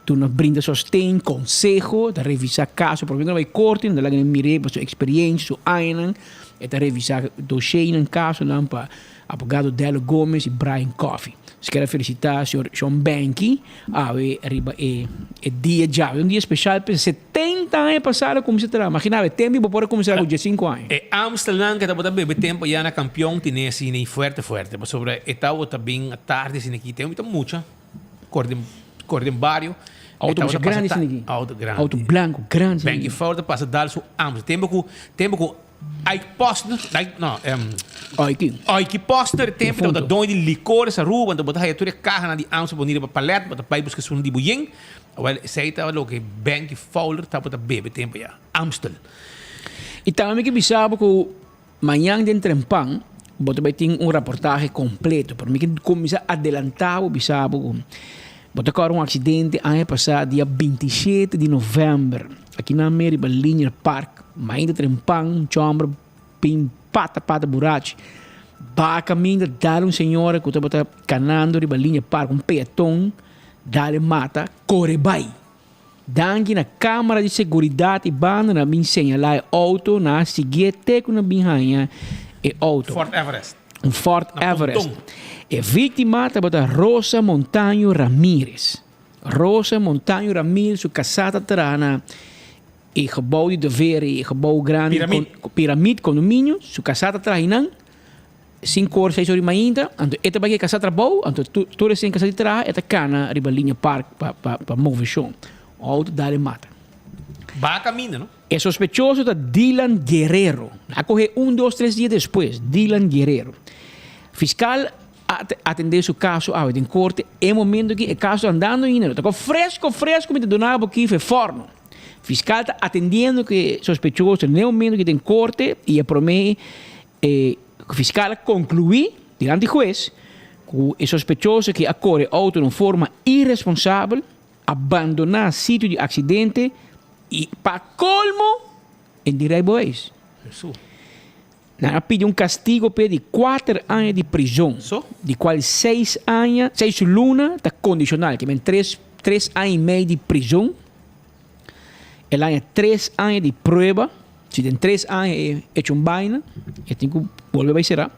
tu nos brinda sostém, consejo, de revisar caso, porque não vai corte, não vai mirar sua experiência, sua aina, de revisar dossiê em caso, não para advogado Delo Gomes e Brian Coffee. Quero felicitar o senhor Sean Banky, é dia já, um dia especial, 70 anos passaram como se terá. Imagina, tempo para poder começar com 5 anos. É Amsterdã que estava bem tempo já na campeão, tinha assim, forte, mas sobre etapa também à tarde, assim, aqui tem muito, cordem barrio. Auto grande, assim, auto grande. Auto branco, grande. Banky forte passa dar o Amsterdã. Tempo com Ike Postner, Ike Postner, tempo da dona de licor, essa rua, quando botar a toda carne de Amsterdã, bonita para paleta, botar para buscar um de buien, sei que que Banky Fowler tá para beber tempo já, Amsterdã. E também que bisabo que amanhã dentro em Pan, botar ter reportagem completo, para mim que começar a adelantar o bisabo. Botar agora acidente ano passado, dia 27 de novembro, aqui na América, Linear Park, mas ainda tem pão, chambra, pim, pata, buraco. Ba caminho, dá senhora que está canando de Linear Park, peatão, dá-lhe mata, corre vai. Dangue na câmara de segurança e banda na minha senha auto, na seguinte com na minha auto. Fort Everest. Fort Everest. A vítima estava Rosa Montaño Ramírez. Rosa Montaño Ramírez, sua casada terana, e gebouw de Ver, e gebouw grande, piramide, condomínio, sua casada terana, 5 horas, 6 horas ainda, então, esta vai casada bom, então, toda essa casada terana, esta cana, riba linha park, para mover show. Auto dá-lhe mata. Vai caminho, não? É sospechoso da Dylan Guerrero. Acorre 1, 2, 3 dias depois, Dylan Guerrero. Fiscal atender seu caso em corte, é momento que o caso andando ainda, está fresco, me donava aqui foi forno. Fiscal está atendendo que sospechoso no momento que tem corte e promete o fiscal concluir diante do juiz que é sospechoso que acorre auto de forma irresponsável, abandonar sítio de acidente e para colmo em direito bois. Nós pedimos castigo de 4 anos de prisão, de qual 6 lunas está condicional, que vem 3 anos e meio de prisão. Ela é 3 anos de prova, se tem 3 anos é um baina, e tem que volver a ser.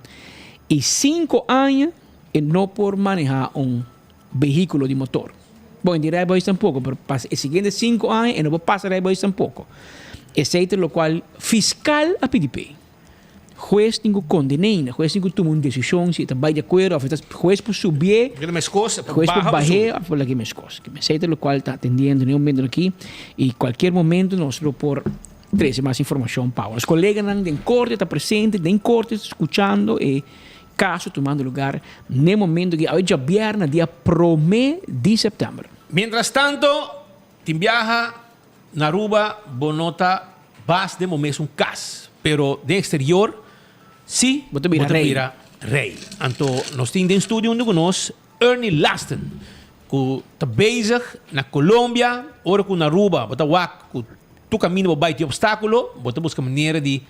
E 5 anos é não por manejar veículo de motor. Bom, em direito bois tampouco, mas os seguintes 5 anos é não vou passar direito bois tampouco. Exceto o qual fiscal a pedir. Juez tem que condenar, juez tem que tomar uma decisão, se está bem de acordo, ou juez por subir, juez por baixar, por aqui mais coisas. Que me sei o qual está atendendo no momento aqui, e qualquer momento nós vamos por trazer mais informação para os colegas em corte, está presente, em corte, escutando e caso tomando lugar no momento que hoje é viernes, dia 1 de setembro. Mientras tanto, tem viaja na Aruba, bonota, vas de momento caso, pero de exterior, sim, bota vira rei. Então, nós temos em estúdio onde nós Ernie Lasten, que está bezig na Colômbia, ora com na Aruba, bota wak, que tu caminho para baixo de obstáculo, bota busca maneira de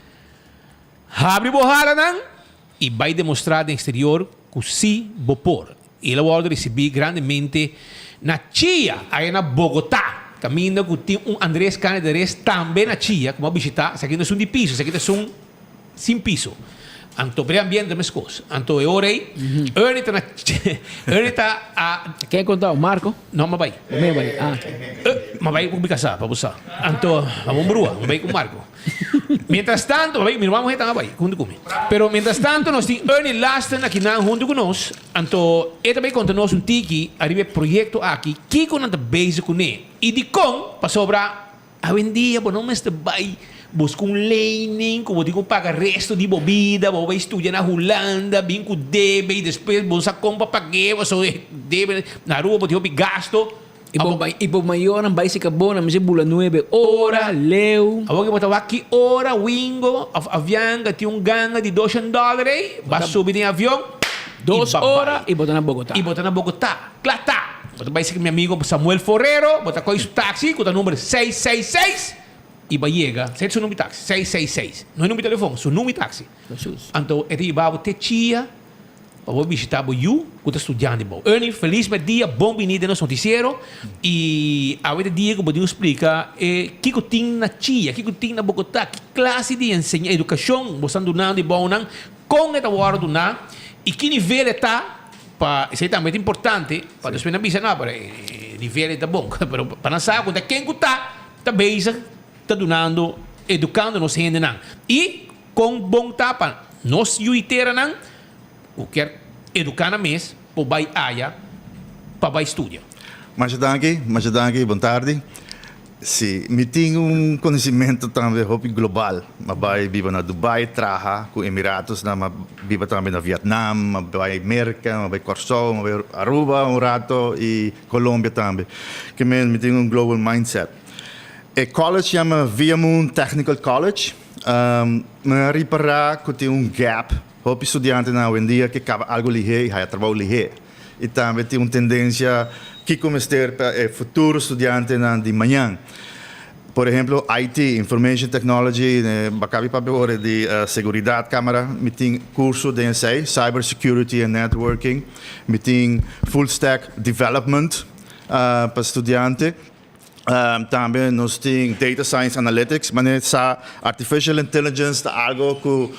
abrir borrada e vai demonstrar no exterior que sim, vou Ele vai receber grandemente na Chia, aí na Bogotá. Caminho que tem Andrés Canedares também na Chia, como visitar, isso aqui não é de piso, isso aqui é sem piso. Então, bem ambiente das coisas. Então, eu orei. Ernie está a... Quer contar o Marco? Não, mas vai. Mas vai com o casar, para você. Então, vamos brua, vai com o Marco. Mientras tanto, vai, meu irmão está vai, junto comigo. Pero, mientras tanto, nós temos Ernie Lasten aqui junto conosco. Então, ele também conta-nos tiki, arriba projeto aqui, que não está base com ele. E de para sobrar, a vendia, não me está vai... Busca lening, como digo, paga resto de bebida, vai estudar na Holanda, vem com debe, e depois você compra pague, você debe na rua, você tem gasto. E por maior, não vai se acabou, não se bula 9 horas, leu. Agora que botar aqui, hora, wingo, avião, tem ganga de $200, vai subir em avião, 2 horas y botan a Bogotá. E botar na Bogotá. Claro, tá. Botar vai ser meu amigo Samuel Forrero, botar com esse táxi, com o número 666, e vai chegar. Sei seu número de táxi, 666. Não é número de telefone, seu número de táxi. Então, ele vai ter tia, para visitar o you, que está estudando. Ernie, feliz dia, bom vindo no noticiero. E a ver dia que eu explicar que eu tenho na tia, que eu tenho na Bogotá, que classe de ensino, educação, você está de bom, com esta hora do na, e que nível está, isso é também importante, para depois não dizer, não, para nível está bom, para não saber quando quem está bem, está donando, educando, não se rende não. E com bom tapa, nós yuiteira não, o que educar na mês, para vai aia, para vai estudar. Mas danke, boa tarde. Sim, me tenho conhecimento também global. Mas vai viver na Dubai, trabalha com Emiratos, mas vive também na Vietnam, mas vai América, mas vai Corsol, mas vai Aruba rato e Colômbia também. Que me tenho global mindset. O college chama Via Moon Technical College. Me reparar que tem gap. Hope estudante na hoje em dia que acaba algo ligeiro e trabalho ligeiro. E também tem uma tendência que começar para o futuro estudante de amanhã. Por exemplo, IT, Information Technology, bacabi para hora de segurança câmara, me tem curso de NSA, Cyber Security and Networking, me tem Full Stack Development para estudante. Também nós temos Data Science Analytics, mas Artificial Intelligence é algo que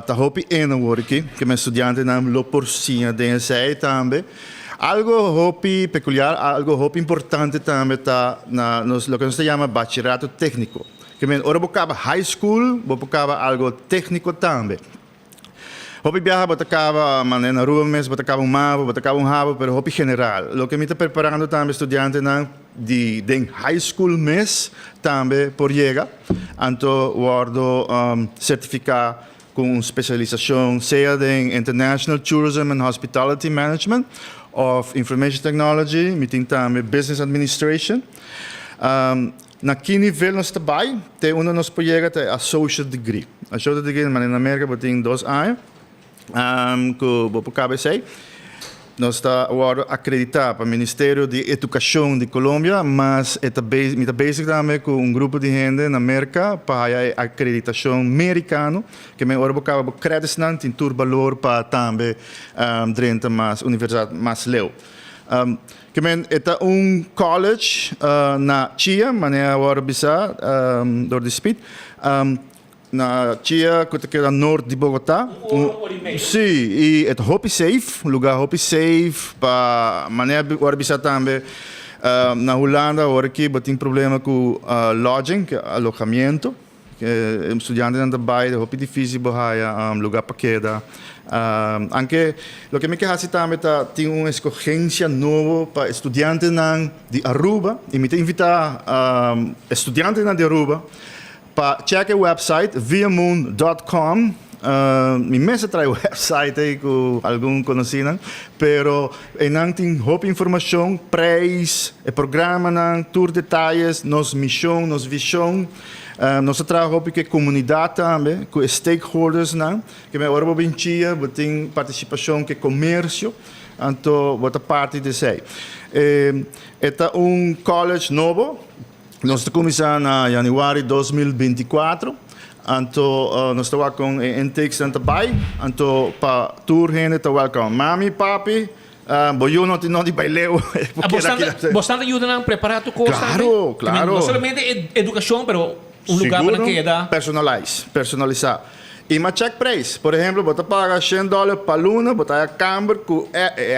tá hopi ena worki que me estudante na loporcinha de NSA também algo hopi peculiar algo hopi importante também tá na nos lo que se chama bachillerato técnico que me ora bocava high school bocava algo técnico também hopi viaja botacava manena rua mes botacava mapa botacava rabo pero hopi general lo que me está preparando também estudante na de high school mes também por llegar anto guardo certificado com especialização, seja em International Tourism and Hospitality Management, of Information Technology, me tem também Business Administration. Na que nível nós trabalhamos, tem nos projetos é Associate Degree. Associate Degree, mas na América tem 2 anos, que eu acabei de dizer. Nós estamos agora acreditados para o Ministério de Educação de Colômbia, mas está basic também com grupo de gente na América para a acreditação americana, que me agora acredita tem todo valor para também dentro da universidade mais leu. Que está college na Chia, mas agora bisa door de speed. Na Chia, que é no norte de Bogotá. Sim, e é hopi safe, lugar hopi safe, para maneira agora bisa também na Holanda, agora que tem problema com lodging, que é alojamento, que estudante não trabalha, é hopi difícil para lugar para quedar. Anche lo que me quer dizer também tem uma escolha nova para estudantes de Aruba, e me invitar estudantes de Aruba para check o website viamoon.com. Mi mesa trae website aí com algum conhecido, pero não tem pouca informação, preço, programa, tour detalhes, nos missão, nos visão. Nós trabalhamos com a comunidade também, com stakeholders, que me agora bem dia, tem participação com o comércio, então bota parte disso aí. É college novo. Nós começamos em janeiro de 2024. Então, nós estamos com intakes em Tabay. Então, para tour gente, estamos com mami, papi. Boyo não tem baileu. Bastante ajuda a preparar tu coisa. Claro. Não somente educação, mas lugar para quedar. Personalizar. E mas check price. Por exemplo, você paga $100 para luna, você paga câmbio com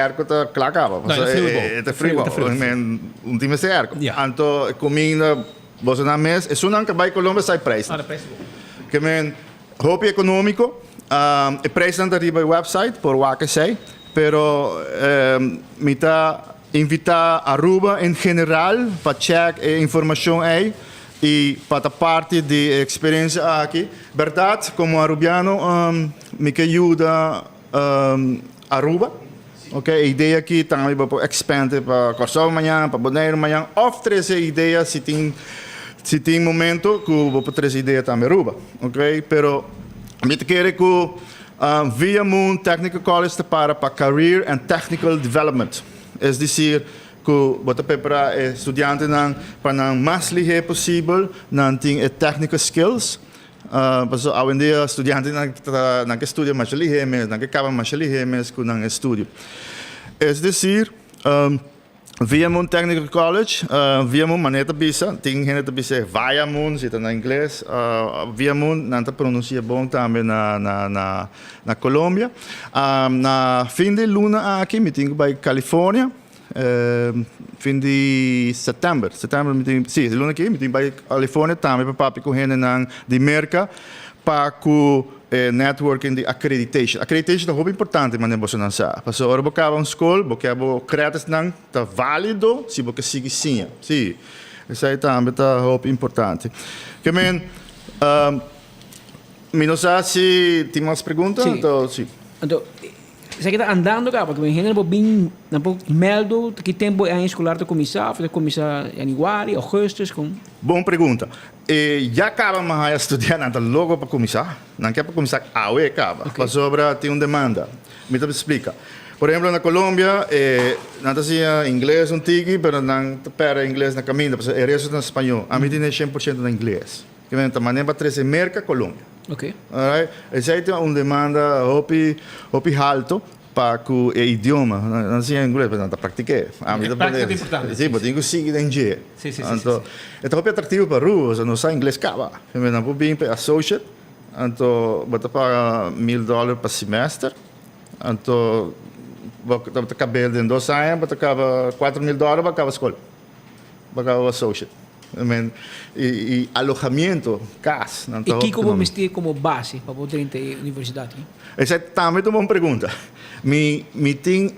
arco está clacava. É frio. Um time de arco. Então, comida, você na mesa, é não que vai Colômbia sai preço. Que men, hopi econômico, o preço não arriba no website por o que sei, pero me está invitar a Aruba em geral para check informação aí. E para parte de experiência aqui, verdade, como arubiano, me ajuda Aruba, ok? A ideia aqui também para expandir para Corsol amanhã, para Bonaire amanhã, oferecer ideia se tem momento que vou trazer ideia também Aruba, ok? Pero me quero que Via Moon Technical College te para Career and Technical Development. Es decir, que bota prepara estudiante para mais ligeiro possível, tem technical skills. Paso hoje em dia estudiante não que estudia mais ligeiro, não que acaba mais ligeiro, que não estudia. Es decir, Via Moon Technical College, Via Moon maneta bisa, tem gente bisa Via Moon, zit na inglês, Via Moon não te pronuncia bom também na Colômbia. Na fim de luna aqui, me tenho para Califórnia, fim de setembro, sim, luna aqui, me tenho para Califórnia também para papi com gente de merca para networking de accreditation. Accreditation é muito importante, mas você não sabe. Porque agora você acaba uma escola, você acaba créditos não está válido se você segue sim. Sim, isso aí também está muito importante. Que men, não sei se tem mais perguntas. Sim. Então, sim. Então, se kita andando cá, porque gente não bem, não meldo que tempo é escolar de começar em januário, agosto, com. Boa pergunta. Já acaba mais estudar nada logo para começar. Não quer para começar agora acaba. Para sobra tem uma demanda. Me explica. Por exemplo, na Colômbia, não está inglês um tigre, mas não para inglês na caminho, porque é resto na espanhol. A mim tem 100% na inglês. Que vem também para trazer merca Colômbia. Ok. Alright? Essa é uma demanda alto para o idioma. Não sei inglês, mas não está praticando. É prática importante. Sim, mas tem que seguir em dia. Sim. Então, é muito atrativo para a rua, não sai inglês acaba. Eu não vou bem para associate, então você paga $1,000 para semestre, então você acaba em 2 anos, você acaba $4,000 para acabar a escola, para acabar o associate. E alojamento, casa. E que como vestir como base para poder entrar na universidade? Essa é também uma boa pergunta. Me tem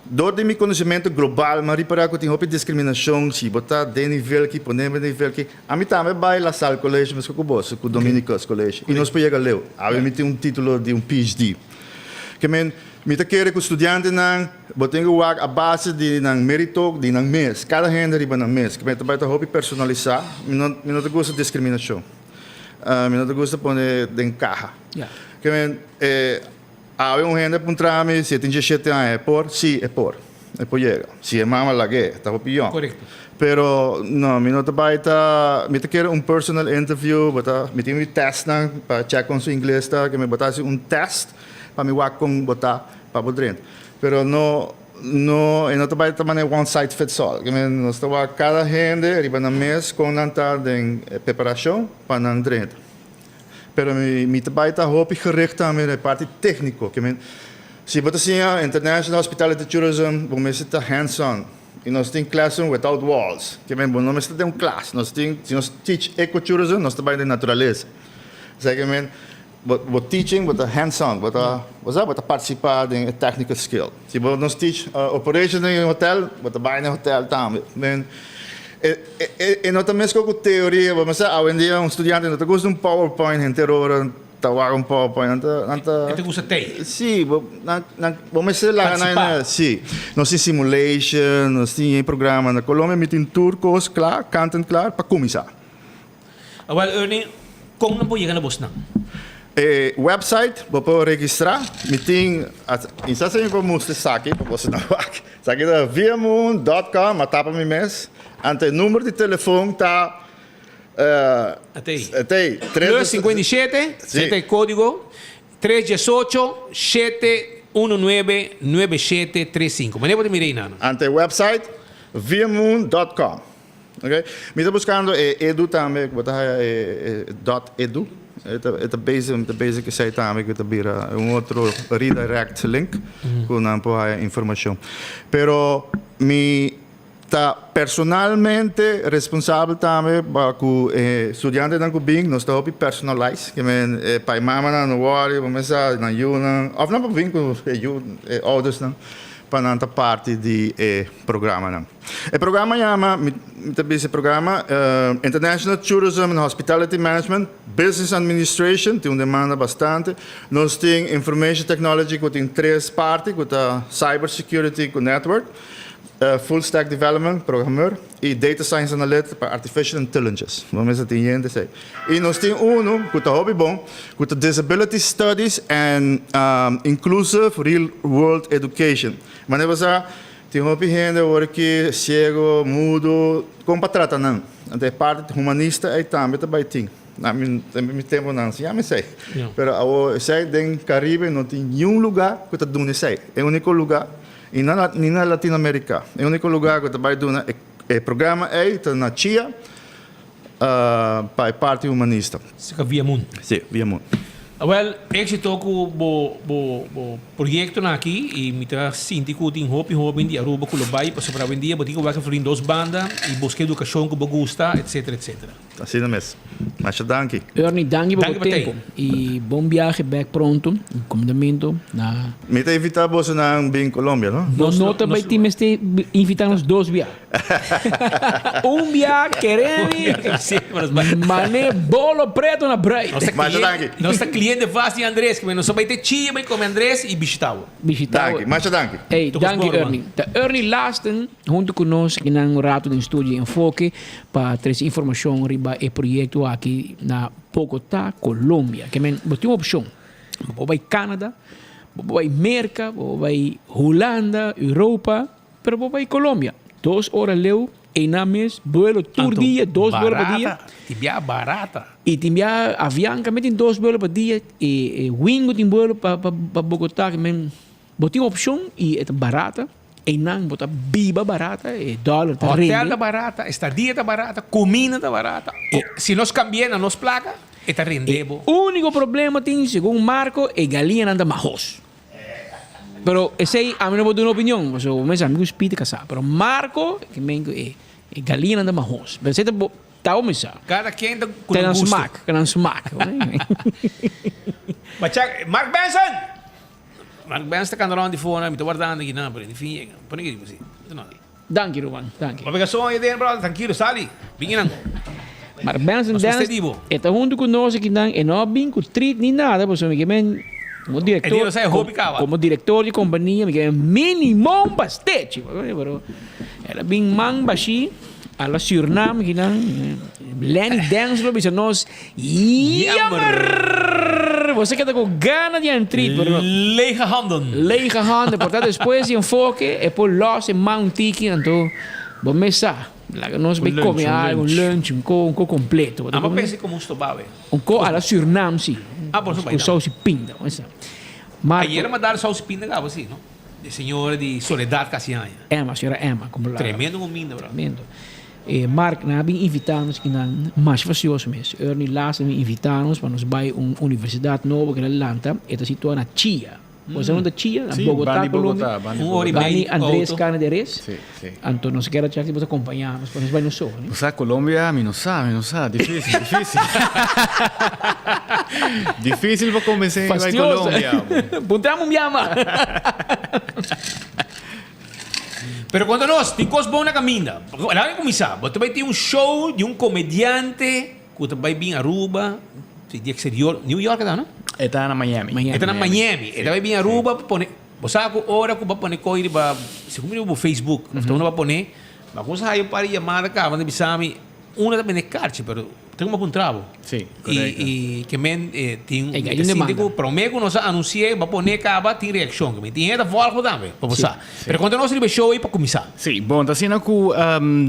dor de meu conhecimento global, mas reparar que tem uma discriminação, se botar de nível que, poner de nível que. A mim também vai lá ao colégio, mas com o boss, com o Dominicus College. E nós podemos ler. A mim tem um título de um PhD. Que me quer que o estudante não botem a base de mérito de mês. Cada gente riba na mês. Que me vai hobby personalizar. Me não gosta de discriminação. Me não gosta de poner de encaja. Que há gente que trame se tem 17 anos é por, sim é por. É por chega. Se é mama lague, está o pior. Correto. Pero não, me não vai me quer personal interview, me tem test para check com seu inglês que me botasse test para me work com botar para poder. Pero não vai também one size fits all. Que nós está cada gente riba na mês com nanta de preparação para não dentro. Pero me vai estar hopi gericht também na parte técnico. Que se você tem International Hospitality Tourism, você está hands-on. E nós temos classroom without walls. Que nós temos classe. Se nós teach ecotourism, nós trabalhamos de natureza. But teaching, but hands-on, but participar em technical skill. Se nós teach operation em hotel, but trabalhar em hotel também. E não também com teoria, mas hoje em dia estudante não gosta de PowerPoint inteiro, tawagan PowerPoint, não te gosta de sim, vamos ser lá na sim, nós temos simulation, nós temos programa na Colômbia, me tem turcos, claro, content claro para começar. Agora, Ernie, como não pode chegar na Bosna? Website, para registrar, me tem, isso é sempre para mostrar aqui, para você não ver. Isso aqui é viamoon.com, mas tá para mim mesmo. Ante o número de telefone está até aí. Plus 57, esse é o código 318-719-9735. Mas não pode mirar nada. Ante o website viamoon.com. Okay? Me está buscando edu também, botar .edu. É basic que sai também que vira outro redirect link com a informação. Pero me está personalmente responsável também para o estudante da Cubing, nós estamos personalize, que pai mama não worry, vamos na yuna, ou não para vir com outros não, para não parte de programa não. O programa chama, esse programa International Tourism and Hospitality Management, Business Administration, tem uma demanda bastante. Nós temos Information Technology, que tem 3 partes, com a Cyber Security, com Network. full stack development, programmeur, e data science analyst para artificial intelligence. Vamos a tener ese. Y nos tiene uno que está hobby bon, que está disability studies and inclusive real world education. Mas nós tem hobby gente que cego, mudo, como para tratar não. Até parte humanista aí também também tem. Na meu tempo não, já me sei. Pero eu sei que Caribe não tem nenhum lugar que está dando isso. É o único lugar. E na Latinoamérica. É o único lugar que está dando programa aí, na CIA, para a parte humanista. Você que via mundo. Sim, via mundo. Well, éxito com o projeto aqui e me traz síndico de hope em Aruba com o Bai para sobreviver, porque eu vou fazer duas bandas e buscar educação que eu gosta, etc, etc. Assim mesmo. Mas danke. Ernie, danke por o tempo. E bom viagem back pronto, comandamento na. Me está invitado você na bem Colômbia, não? Nós também temos que invitar nos dois viagens. Viagem, queremos. Mané bolo preto na praia. Nossa cliente faz de Andrés, que não só vai ter tia, vai comer Andrés e Bishitao. Danke, mas danke. Hey, danke Ernie. Ernie Lasten, junto conosco, que num rato de estúdio enfoque para trazer informação riba e projeto aqui na Bogotá, Colômbia. Que tem uma opção. Vai Canadá, vai América, vai Holanda, Europa, pero vai Colômbia. 2 horas leu, na mês, vuelo por dia, 2 vuelos por dia. Tibia barata. E tibia avião que tem 2 vuelos por dia e wingo tem vuelo para Bogotá que tem opção e é barata. E não bota biba barata e dólar tá rende. Hotel tá barata, estadia tá barata, comida tá barata. Se nós cambiamos a nossa placa, está rendendo. O único problema tem, segundo Marco, é galinha anda majos. Pero esse aí, a mim não vou dar uma opinião, mas o meus amigos pedem casar. Pero Marco, que é galinha anda majos. Mas você tá o mesmo. Cada quem tá com um smack, tem um smack. Mas Mark Benson! Mark Benson está cantando de fora, me está guardando aqui, não, enfim, põe aqui, assim. Danke, Ruben, danke. Obrigação aí dentro, brother, tranquilo, sali, vinha não. Mark Benson está junto conosco aqui, e não vem com treat nem nada, porque eu me como diretor, como diretor de companhia, me quer minimum bastante. Ela vem man baixi, ela Suriname, que não, Lenny Denslo, bisa nós, você que está com gana de entrar, lege handen, portanto depois de enfoque, é por los e mount tiki, então vamos começar. Nós vamos comer algo, lunch, um co completo. Mas pense como isto vai. Co alla Suriname, sim. Por isso vai. Com sauce pinda. Ayer me dar sauce pinda, assim, não? De senhora de Soledad Casianha. Emma, senhora Emma. Tremendo comida, bro. Tremendo. Mark, nós vamos invitar-nos que não mais facioso mesmo. Ernie Lassen me invitar-nos para nos vai uma universidade nova que é Atlanta, e está situada na Chia. Você não da Chia, na Bogotá, Colômbia. Bani Andrés Canaderes. Sim. Então, nós queremos que você acompanhar-nos, para nos vai no show. Você Colômbia, não sabe. Difícil. Difícil para convencer que vai Colômbia. Puntamos um yama. Pero quando nós tem coisas boas na caminha, lá vai começar. Você vai ter um show de um comediante que vai vir a Aruba, de exterior, New York, não? Está na Miami. Está na Miami. Ele vai vir a Aruba para pôr. Você sabe que hora que vai pôr coisa para, segundo no Facebook, então vai pôr. Mas quando sai para chamar cá, vai avisar me, uma também é carte, pero tem uma contrato. Sim. E que men tem síndico, prometo nós anunciei, vai pôr cá, tem reação, que tem ainda volta também, para você. Pero quando nós temos show aí para começar. Sim, bom, tá sendo que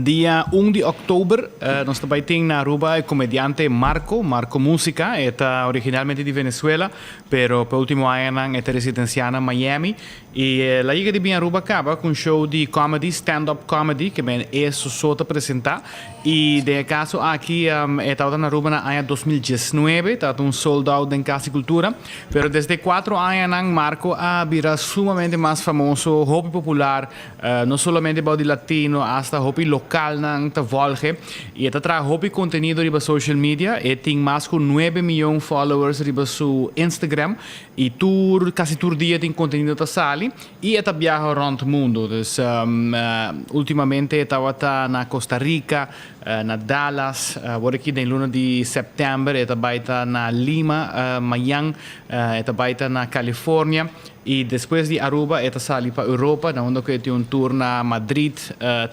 dia 1 de outubro nós também tem na Aruba o comediante Marco Música, está originalmente de Venezuela, pero por último ano é residenciada em Miami. E la Liga de Aruba acaba com um show de comedy, stand-up comedy, que é só apresentar. E de caso aqui estava na Aruba na ano 2019, estava um sold out em Casa e Cultura, pero desde 4 anos Marco vira sumamente mais famoso, hobby popular, não somente para o latino, hasta hobby local na Volge, e está traz hobby conteúdo riba social media, e tem mais de 9 milhões de followers riba su Instagram, e quase todo dia tem conteúdo da sali, e está viaja around o mundo. Ultimamente estava na Costa Rica, na Dallas, agora aqui na luna de setembro, está na Lima, Miami, está na Califórnia. e depois de Aruba eta sali para Europa, na onde que tem um tour na Madrid,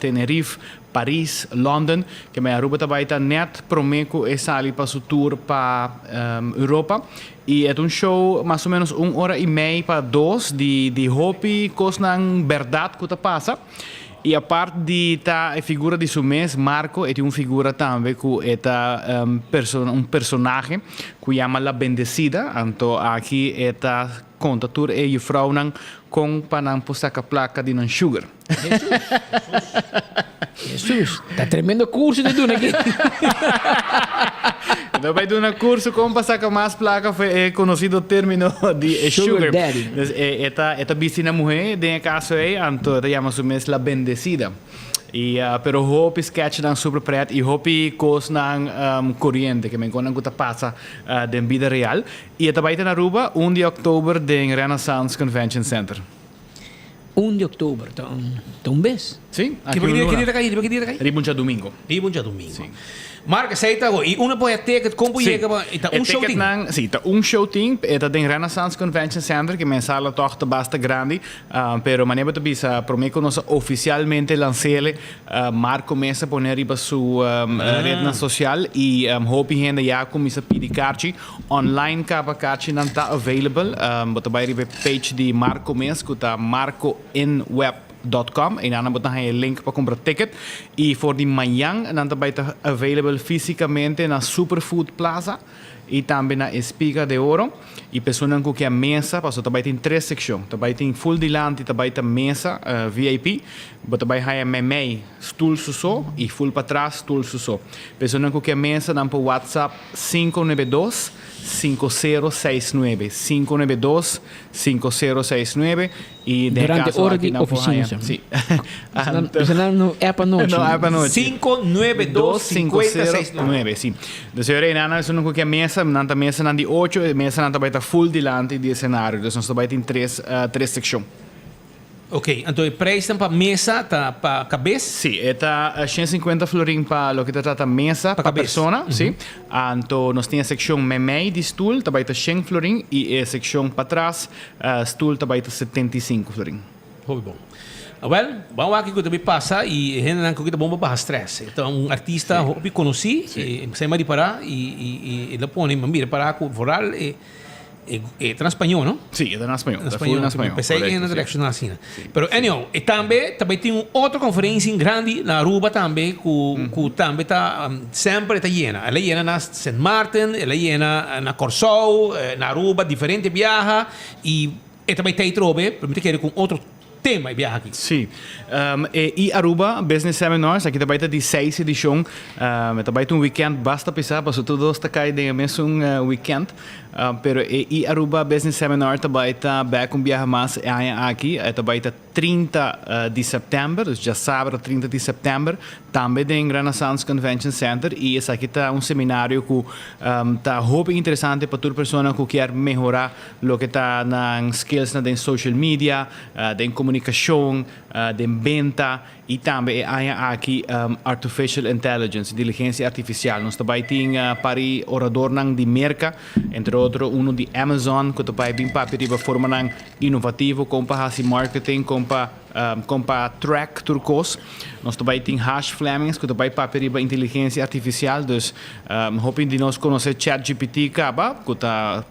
Tenerife, Paris, London, que me Aruba também está net promeco e sali para o tour para Europa. E é um show mais ou menos 1h30 para 2 de hopi, coisa na verdade que passa. E a parte de a figura de mês, Marco, é uma figura também que é um personagem que chama La Bendecida. Então aqui é conta tudo e a vrouw com para postar a placa de non sugar. Jesus, está tremendo curso de tudo aqui. Então vai dar um curso como passar com mais placa foi conhecido o termo de sugar daddy. Esta piscina mulher tem caso aí, então chama se mesmo La Bendecida. E pero hopi sketch dan super preto e hopi cos nan corriente que me encontram que passa de vida real. E esta vai na Aruba 1 de outubro de Renaissance Convention Center. 1 de outubro, então mês. Sim, Que vai querer cair? Ribuncha domingo. Sim. Marca, sei tá e uma pode ticket como chega para show ting. Sim, tá show ting, eta den Renaissance Convention Center que me sala toch basta grande, pero maneira de bisa prometo nos oficialmente lancele Marco Mesa poner riba su rede social e hopi gente já começa pedir carti online capa carti não tá available, bota vai riba page de Marco Mesa que tá marcoinweb.com en dan moet je een link para comprar ticket e voor die manhã dan também está available fisicamente na Superfood Plaza e também na Espiga de Ouro e pessoas que a mesa passou também tem 3 secções também tem full dilante também tem mesa VIP também há memei stoel só e full para trás stoel só pessoas que a mesa dan por WhatsApp 592 5069 592 5069 e durante a hora de oficina. Sim. Não é para noite. Não é para noite. 592 5069. Sim. Dus eu nana so não que a mesa, nanta mesa nan de 8, mesa nanta vai estar full delante de cenário. Dus nós vai ter três secções. Ok, então o preço para mesa tá para cabeça? Sim, está 150 florin para o que trata mesa para pessoa, sim. Então nós temos a secção memei de stool, também está 100 florin e a secção para trás, stool também está 75 florin. Muito bom. Well, vamos aqui que também passa e gente não que bomba para stress. Então um artista que conheci, sem mais de parar e ele põe mira para com voral está em espanhol, não? Sim, está em espanhol. Em espanhol. Pensei na direção assim. Pero anyhow, também tem uma outra conferência grande na Aruba também, que também está sempre está llena. Ela llena na St. Martin, ela llena na Corsou, na Aruba, diferente viaja e também tem trobe, permite que com outro tema viaja aqui. Sim. E Aruba Business Seminars, aqui também está de 6 edição. Também tem um weekend, basta pensar, para todos está caindo mesmo weekend. Pero e Aruba Business Seminar também está back com viaja mais aqui, também está 30 de setembro, dus já sábado 30 de setembro, também em Renaissance Convention Center e esse aqui está um seminário que está muito interessante para toda pessoa que quer melhorar o que está nas skills na social media, de comunicação, de venda e também há aqui artificial intelligence, inteligência artificial. Nós também temos pari orador de merca, entre outros, um de Amazon, que também bem para de forma inovativo, como para marketing, como para track turcos. Nós também temos Hash Flemings, que também para de inteligência artificial. Dus, hoping de nós conhecer ChatGPT, que é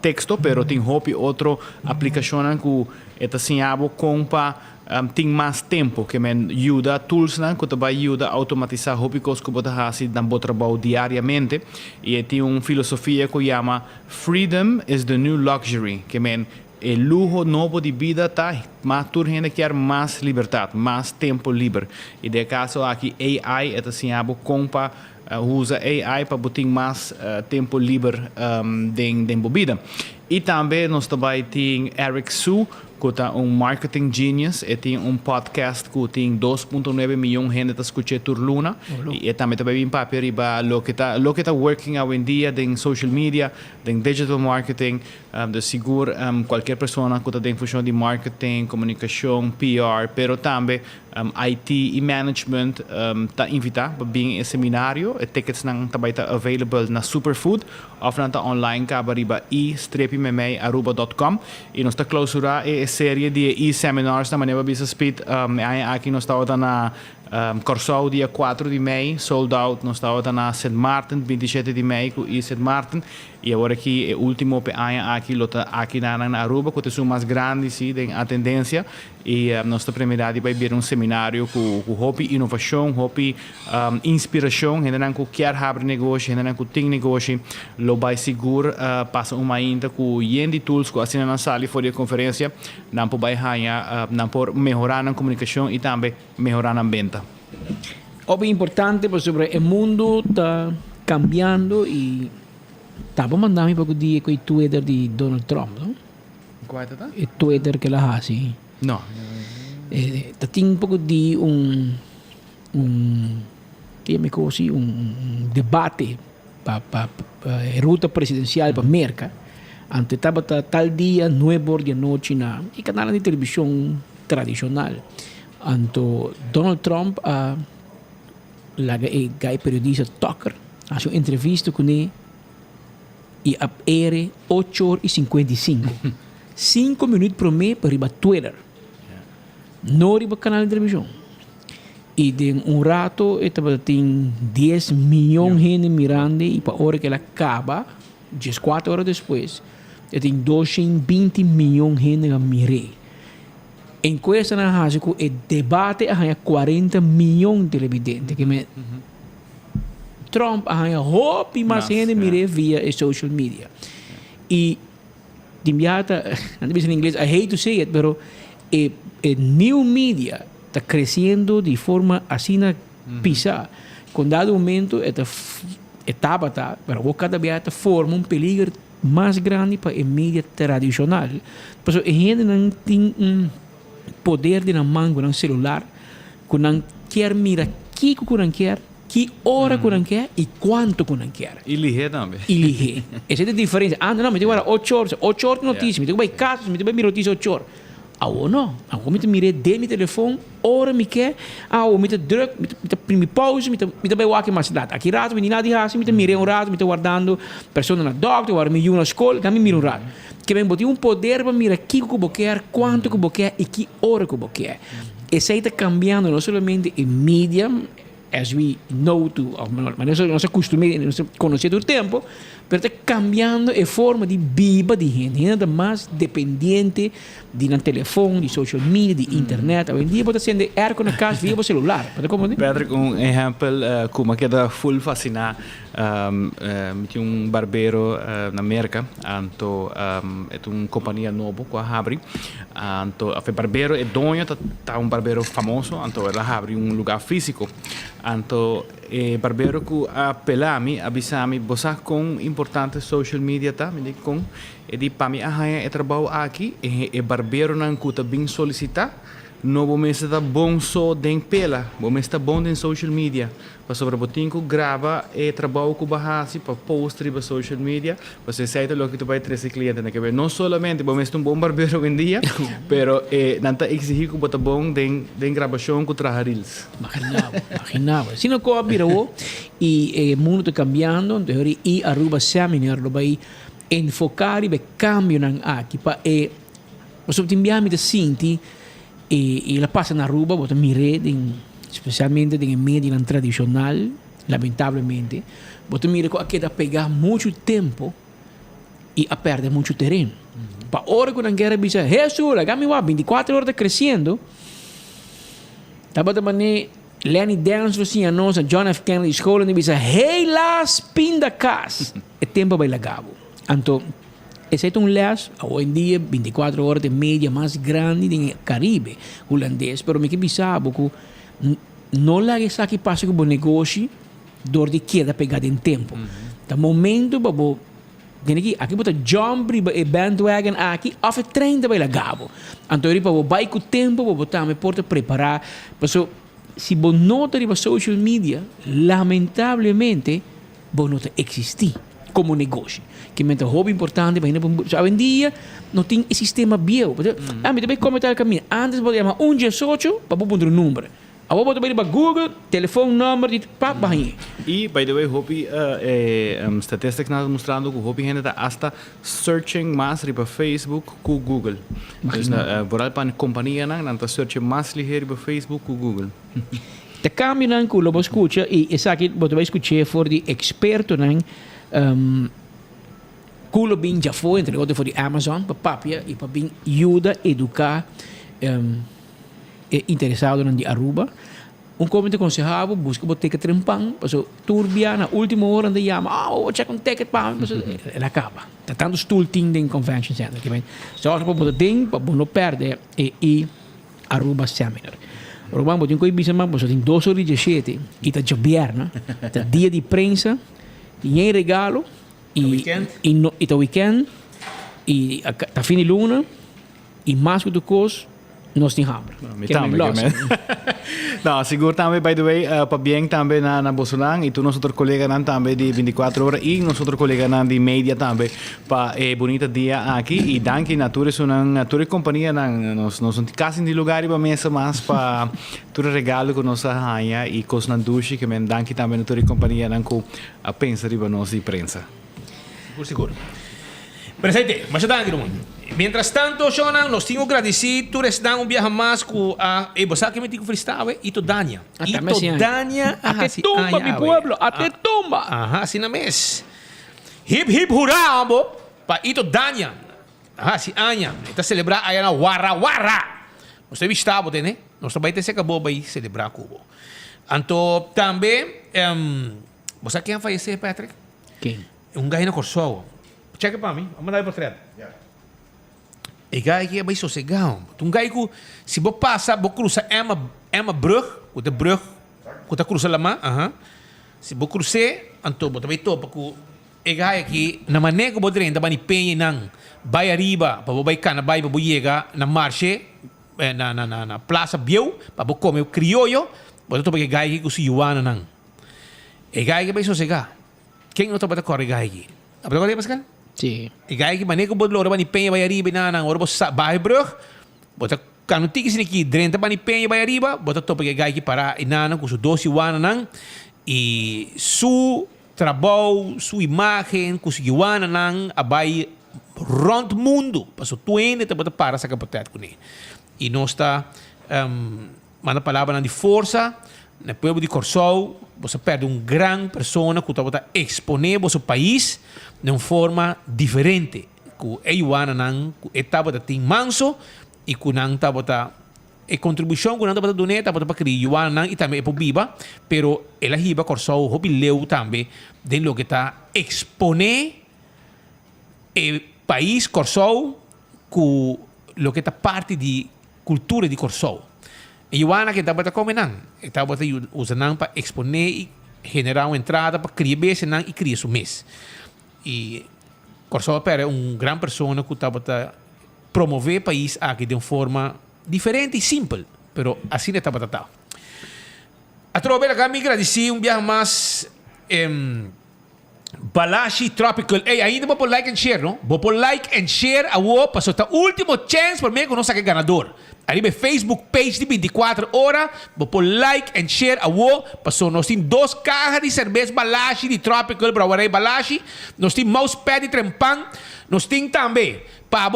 texto, pero tem outra aplicação que é assim, como para tem mais tempo que me ajuda tools que também ajuda a automatizar hobbies que você faz no trabalho diariamente e tem uma filosofia que chama Freedom is the new luxury que me o luxo novo de vida tá mas toda gente quer mais liberdade mais tempo livre e de caso aqui AI é assim compa usa AI para botar mais tempo livre dentro da vida e também nós também tem Eric Su que é um marketing genius e tem um podcast que tem 2.9 milhões de gente que escuta por luna e também bem papel riba lo que está working hoje em dia em social media, em digital marketing, de seguro qualquer pessoa que está em função de marketing, comunicação, PR, pero também IT e management ta invita para bem seminário e tickets nang tabay ta available na Superfood of na ta online ka bariba e-memei@aruba.com e nós ta clausura e série de e-seminars na maneva bisa speed aqui nós ta na Corsou dia 4 de maio, sold out, nós estamos na St. Martin, 27 de maio, com St. Martin, e agora aqui é o último aqui, aqui na Aruba, que é o mais grande, sim, a tendência, e nós estamos primeiro vai ver um seminário com hobby inovação, hobby inspiração, ainda não quer abrir negócio, ainda não tem negócio, lo vai seguro, passa uma ainda com yendi tools, com assim na sala for a conferência, não por vai ganhar, não por melhorar a comunicação e também melhorar a venda. Obvio importante sobre el mundo está cambiando y estaba mandando un poco de quei Twitter di Donald Trump, no? Qual è? Il Twitter che la ha, sì. No. Tem un poco di chiami così, un debate pa ruta presidenziale per America. Ante estaba tal día, 9 de noche na i canale di televisione tradizionale. Anto Donald Trump il periodista Tucker ha una intervista con lui e era 8:55 5 minuti per me per arrivare a Twitter non arriva al canale di televisione e in un rato e 10 milioni di mirando e per ora che la acaba 4 ore dopo e 220 milioni di mirare. In questa analisi il debate ha 40 milioni di televidenti che Trump ha hoppi ma se ne mire via i social media e di inviata in inglese I hate to say it però il new media sta crescendo di forma asina pisa con dato momento etapa però cada vez forma un peligro mais grande para il media tradizionale perché a gente non tem poder de na mão com um celular, com não quer mirar que não quer, que hora que não quer e quanto que não quer. E ligar também. E ligar. Essa é a diferença. Ah, não, me tenho agora 8 horas notícias, me tenho que ir casos, me tenho que ir notícias 8 horas. Ah, ou não. Ah, eu me mirei de meu telefone, hora me quer, ou me druk, me pausa, me tenho que ir mais data. Aqui rato, me nada de raça, me mirei rato, me guardando pessoa na doctor, agora me na escola, também miro rato. Que bem, botar poder para mirar que eu quero, quanto que eu quero e que hora que eu quero. Isso aí está cambiando não somente em mídia, as we know mas nós acostumamos a conhecer do tempo, mas está cambiando a forma de viva de gente. Gente está mais dependente de telefone, de social media, de internet. Hoje em dia está sendo com na casa via o celular. Pedro, um exemplo como que está full fascinado. Tinha barbeiro na América, então é uma companhia nova que abre. Então, o barbeiro é dono, tá barbeiro famoso, então ela abre lugar físico. Então, o barbeiro que apelami, avisami, você com importante social media tá, me diz com, e di para mim é trabalho aqui, e barbeiro não custa bem solicitar. Não vou estar bom só em pela, vou estar bom em social media. Para sobre botinho grava e trabalho com bahasi para post para social media. Você sai do que tu vai ter cliente na que não somente vou estar bom barbeiro hoje em dia, pero não está exigir que bota bom em gravação com traharils. Imaginava. Se não coabira e o mundo está cambiando, então e Aruba Seminar lo vai enfocar e cambio aqui para você timbiami da sinti e la passa na Aruba, bota mire especialmente em media tradicional, lamentavelmente, bota mire que da pegar muito tempo e a perder muito terreno. Para hora que não quer dizer, Jesus, agami wa 24 horas crescendo, tá bota mané Lenny Dance assim a nossa John F. Kennedy School e diz, hey las pinda cas, é tempo para lagabo. Então esse é les, hoje em dia, 24 horas de média mais grande do Caribe holandês, mas me que bisabo que não lá que aqui passa com o negócio, dor de queda pegada em tempo. No momento, babo, aqui bota jump e bandwagon aqui, off trem também lá gabo. Então, eu vai com o tempo, vou botar, me porta preparar, porque se você nota de social media, lamentavelmente, você não existir. como negócio. Que é um hobby importante, mas hoje em dia não tem esse sistema bio. Ah, mas também como está o caminho. Antes você chamar 118 para pôr um número. Agora você vai para Google, telefone, número, e pá, vai. E, by the way, hobby, estatística que nós mostrando que o hobby ainda está searching mais para Facebook com Google. Então, por para a companhia, não está searching mais ligeiro para Facebook com Google. Te cambio nan ku lobo escucha e esa que você vai escutar for de experto nan kulo bin já foi entregado for de Amazon para papia e para bin ajuda educar interessado nan de Aruba. Comente aconselhável, busca o ticket trempang, passo turbia na última hora de chama, vou check um ticket para, ela acaba. Tá tanto stool ting den convention center, que bem. Só para poder ting, para não perder e Aruba seminar. Ormai botin coi bisa ma botin 2 ore di 7 e ta gioberna ta dia di prensa e regalo e ta weekend e ta fine luna e mais que do cos nós tem hambre. Não, seguro também, by the way, para bem também na Bosulang, e tu nosso outro colega também de 24 horas e nosso outro colega de media também para bonita dia aqui e danke natura natura companhia nós quase de lugar para mesa mais para tudo regalo com nossa rainha e com na duche que men danke também natura companhia com a pensa riba nossa prensa. Por seguro. Presente, mas já danke Mientras tanto, Shonan, nos tengo agradecido, tú les dan un viaje más a ¿vos que me digo freestyle? Ito Dania. Ito Dania. Ate tumba, mi pueblo, ate tumba. Ajá, así na mes. Hip hip hurra, ambo, pa Ito Dania. Ajá, si aña. Está celebrar allá na Warra Warra. Nos he visto, né? Nos trabalho se acabou para celebrar Cubo. Anto, também, ¿vos sabes quién falleció, Patrick? ¿Quién? Un gajo na Corsogo. Checa para mim, vamos dar o portrait. E gai que é bem sossegado. Um gai que, se você passa, você cruza uma brug, de brug, você cruza lá, se você cruza, então você vai topa com e gai aqui, na maneira que você renda, você penha não, vai arriba, para você cana, vai para você chegar na marcha, na plaza Biu, para você comer o criollo, você topa que gai que se yuana não. E gai que é bem sossegado. Quem não topa de correr gai aqui? Agora Pascal? Sim. E gaya que maneira que bodlo ora ni penha vai arriba na ora bota bairro brug bota kanu tiki sini ki drenta bani penha vai arriba bota topa que gaya que para inana com su doce wana nang e su trabalho su imagem com su wana nang abai rond mundo passo tuende te bota para sa kapotet com ele e nós está manda palavra de força na povo de Corsol você perde grande pessoa que está exponer o seu país de uma forma diferente. Que é Iwana não estava tem manso e que não estava a contribuição que não estava dando estava para criar Iwana não e também é para viva, pero ela hiba Corsol hobi leu também de lo que está exponer o país Corsol com lo que está parte de cultura de Corsol. Iwana que estava comendo não estava usando para exponer e generar uma entrada para criar base não e criar seu mês. E Corsol é grande pessoa que estava promover o país aqui de uma forma diferente e simples, mas assim estava tratado. A troca cá me agradeci viagem mais Balashi Tropical. Ei, ainda vou por like and share, não? Vou por like and share a o passou a última chance para mim que não saque ganador. Arriba Facebook page de 24 horas, vou por like and share a o passou nós temos 2 caixas de cerveja Balashi de Tropical para o Balashi, nós temos mousepad de trempang, nós temos também para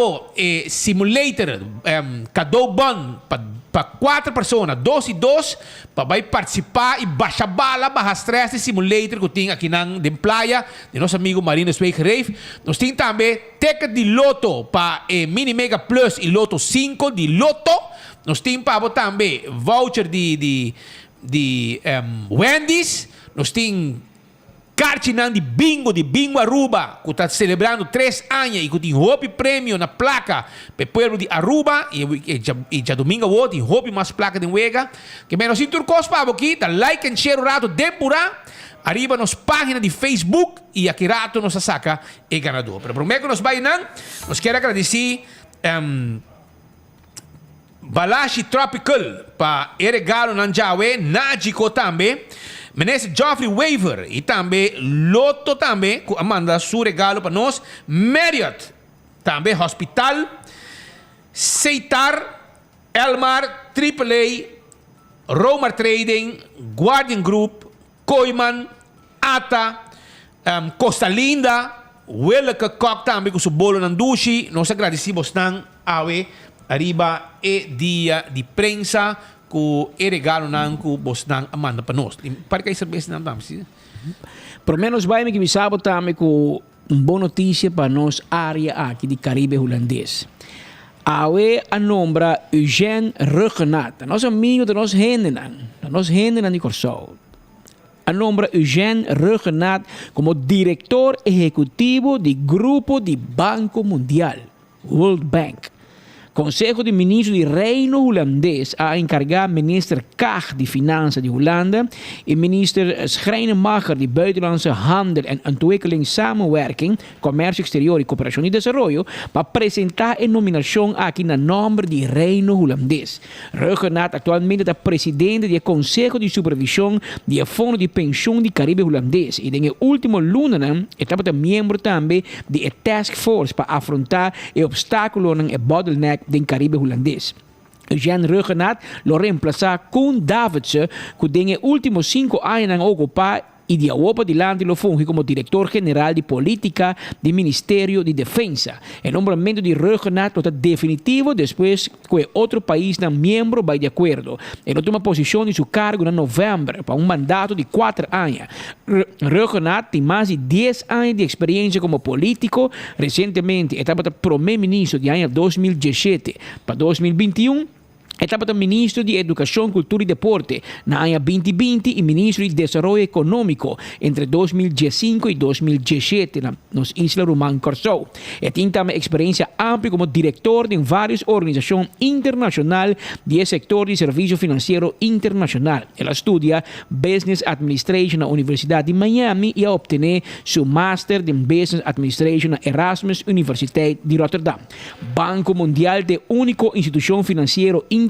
simulator Cadou Bond para 4 pessoas, 2 e 2, para vai participar e baixar bala, baixar stress de simulator que tem aqui na praia de nosso amigo Marino Speak Reif. Nós temos também ticket de loto para Mini Mega Plus e Loto 5 de loto. Nós temos para também voucher de Wendy's. Nós temos Cartinan de Bingo Aruba, que está celebrando 3 anos e que tem roupa prêmio na placa para o povo de Aruba e já domingo o tem roupa mais placa de Uega. Que menos se turcos para aqui, dá like and share o rato depurar. Arriba nos página de Facebook e aqui rato nos saca e ganador. Pero primeiro que nos vai não, nos quero agradecer Balashi Tropical para regalo na Jawe, Najiko também. Minister Geoffrey Weaver e também Lotto também, que manda seu regalo para nós. Marriott, também Hospital, Seitar, Elmar, AAA, Romar Trading, Guardian Group, Koiman, Ata, Costa Linda, Welke Kok também com seu bolo na dushi. Nós agradecemos tan awe arriba e dia de prensa com e regalo nan com bos nan amanda para nós. Para que cerveja nan tam sim. Por menos vai me que bisabo também com boa notícia para nós área aqui de Caribe holandês. Awe a nombra Eugène Rugenat, nosso amigo de nós Hendenan de Corsol. A nombra Eugène Rugenat como diretor executivo do Grupo de Banco Mundial, World Bank. Consejo de Ministros do Reino Holandês a encarregar minister Kaag de Finanças de Holanda en minister Schrijnemacher de Buitenlandse Handel en Ontwikkelingssamenwerking, Comércio Exterior e Cooperação e Desenvolvimento para apresentar a nominação aqui na nome do Reino Holandês. Rugenat atualmente é presidente do Conselho de Supervisão do Fundo de Pensão do Caribe Holandês e no último luna é membro também da Task Force para afrontar o obstáculo e bottleneck do Caribe holandês. Eugène Rugenat lo reemplaça Koen Davidsen, que tem os últimos 5 anos ocupado e de Europa de Land lo funge como diretor-geral de política do Ministério de Defensa. O nombramento de Rugenat está definitivo depois que outro país não membro vai de acordo. Ele toma posição de seu cargo em novembro para um mandato de 4 anos. Rugenat tem mais de 10 anos de experiência como político. Recentemente, estava primeiro-ministro de ano 2017 para 2021. Estava ministro de Educação, Cultura e Deporte na ano 2020 e ministro de Desenvolvimento Econômico entre 2015 e 2017 nas Islas Román Corsol. E tem também experiência ampla como diretor de várias organizações internacionais do setor de serviço financeiro internacional. Ela estudia Business Administration na Universidade de Miami e obteve seu Master de Business Administration na Erasmus Universiteit de Rotterdam. Banco Mundial é a única instituição financeira internacional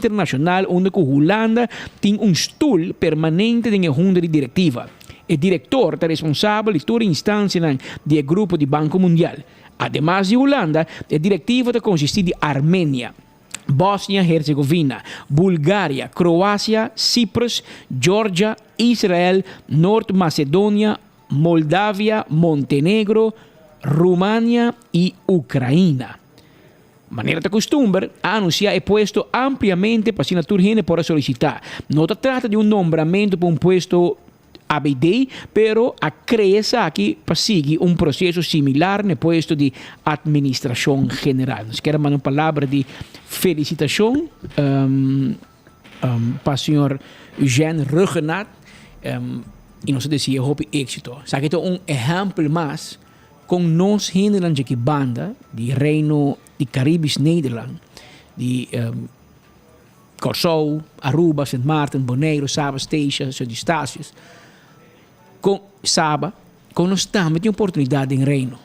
onde a Holanda tem stoel permanente na junta de diretiva. O diretor é responsável de toda a instância do grupo de Banco Mundial. Además de Holanda, a diretiva consiste de Armênia, Bósnia-Herzegovina, Bulgária, Croácia, Cipros, Geórgia, Israel, Norte Macedônia, Moldávia, Montenegro, Rumânia e Ucrânia. Maneira de costume, anunciar é posto ampliamente para assinatura para solicitar. Não se trata de um nombramento para um posto ABD, pero a cresça aqui para seguir um processo similar no posto de administração general. Nós queremos uma palavra de felicitação para o senhor Eugène Rugenat e nós desejamos êxito. Sabe que é um exemplo mais com nós Nederlandse que banda de Reino de Caribes Nederland, de Corsol, Aruba, Sint Maarten, Bonaire, Saba, Station, Sint Eustatius. Com Saba, com nós também tem oportunidade em Reino.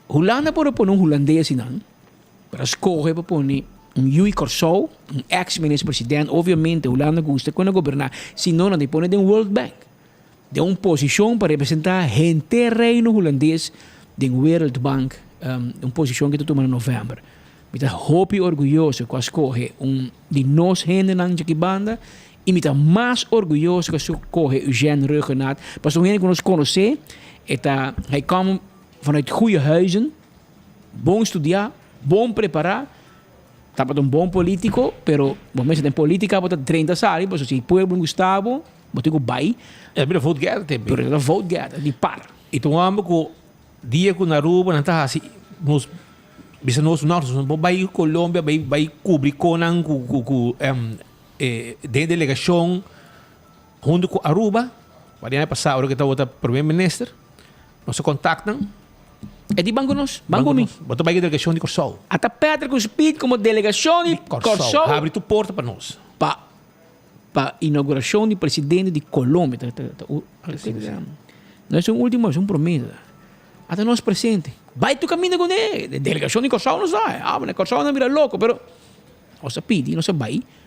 Holanda pode pôr um holandês não, para escolher para pôr Yui Corsol, um ex-ministro-presidente, obviamente Holanda gosta quando governar, se não não põe de World Bank. De uma posição para representar gente Reino holandês de World Bank, uma posição que tu toma em novembro. Eu estou muito orgulhoso que escolhe de nós gente que banda e eu estou mais orgulhoso que escolhe Eugène Rugenat. Para que nós conhecemos, ele come vanuit goede huizen, bom estudar, bom preparar. Estava um bom político, pero momento de política bota 30 anos, mas se o povo Gustavo, bota o bai. É bem vote gather também. Pero é vote gather, de par. Então amo que dia que na Aruba não está assim, nos bisa nós vai Colômbia vai cobrir com de delegação junto com Aruba. Para passar hora que está o primeiro-ministro, nós se contactam. É de banco nós, banco mi. Bota vai delegação de Corsol. Até Pedro que speed como delegação de Corsol. Abre tu porta para nós. Para inauguração do presidente de Colômbia. Não é um último, é um promessa. Até nós presente. Vai tu caminho com ele. Delegação de Corsol não sai. Ah, mas Corsol não vira louco, pero nós pedi, nós vai.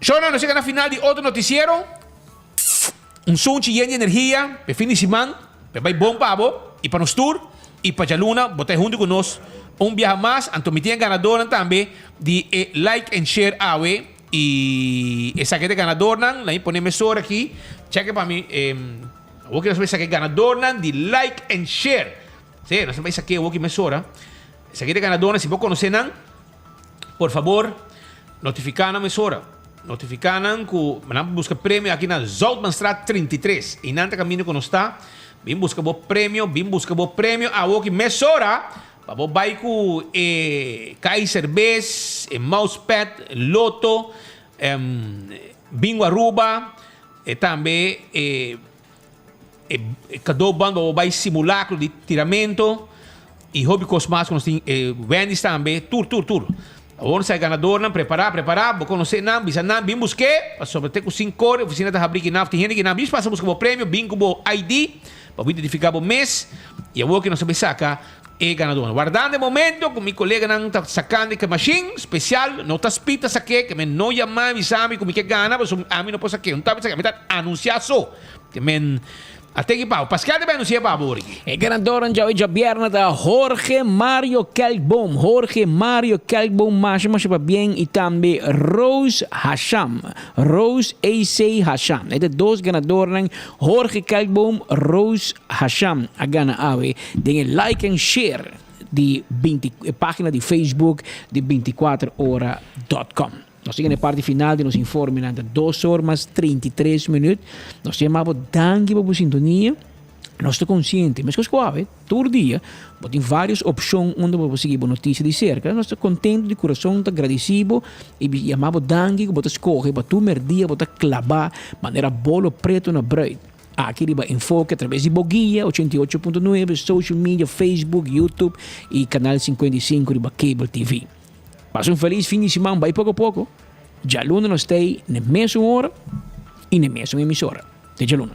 Sono nos llega na final de outro noticiero. Un sunchi lleno de energia, per fin de semana, per vai bom pabo, e para nos tour, e para Jaluna, botar junto com nós viaje mais, então me tem ganador também de like and share awe, e essa aqui é ganador, lá põe emissor aqui, cheque para mim, vou que nós vamos aqui ganador de like and share, sim, nós vamos aqui, vou que emissora, essa aqui é ganador, se você conhecer, por favor, notificar na emissora. Notificaram que vamos buscar prêmio aqui na Zoutmanstraat 33. E nanta caminho que nós está, vim buscar o prêmio, a o que mesora, para o bairro Kaiser Bez, Mousepad, Loto, Bingo Aruba, e também cada bando vai simulacro de tiramento, e hobby cosmas que nós temos, vendes também, tour. Agora sai ganador, preparar, vou conhecer, bisa bim busque, sobre ter com 5 horas, oficina da Habri que não tem gente que não bis passa buscar o prêmio, bim com o ID, para identificar o mês, e agora que não sabe sacar é ganador. Guardando o momento, com meu colega não está sacando que machine especial, não está espita saque, que me não chama, me sabe como que gana, mas a mim não posso saque, não está saque, me está anunciar só, que me até que pau, Pascal também anuncia para a E ganador já hoje viernes da Jorge Mario Kelkboom, mais para bem, e também Rose Hasham, Rose AC Hasham. Estes dois ganadores, Jorge Kelkboom, Rose Hasham, a gana ave, den like and share de página de Facebook de 24hora.com. Nós chegamos na parte final de nos informe de 2 horas mais 33 minutos. Nós chamamos danke para a sintonia. Nós estamos conscientes, mas que é todo dia, tem várias opções onde você conseguir notícia de cerca. Nós estamos contentes de coração, agradecidos e chamamos danke para escolher, para tu merdia, para clavar, maneira bolo preto na bread. Aqui riba enfoque através de Boguia 88.9, social media, Facebook, YouTube e canal 55 riba Cable TV. Passa feliz fim de semana, vai pouco a pouco. Já luna nós tem na mesma hora e na mesma emissora. Até já luna.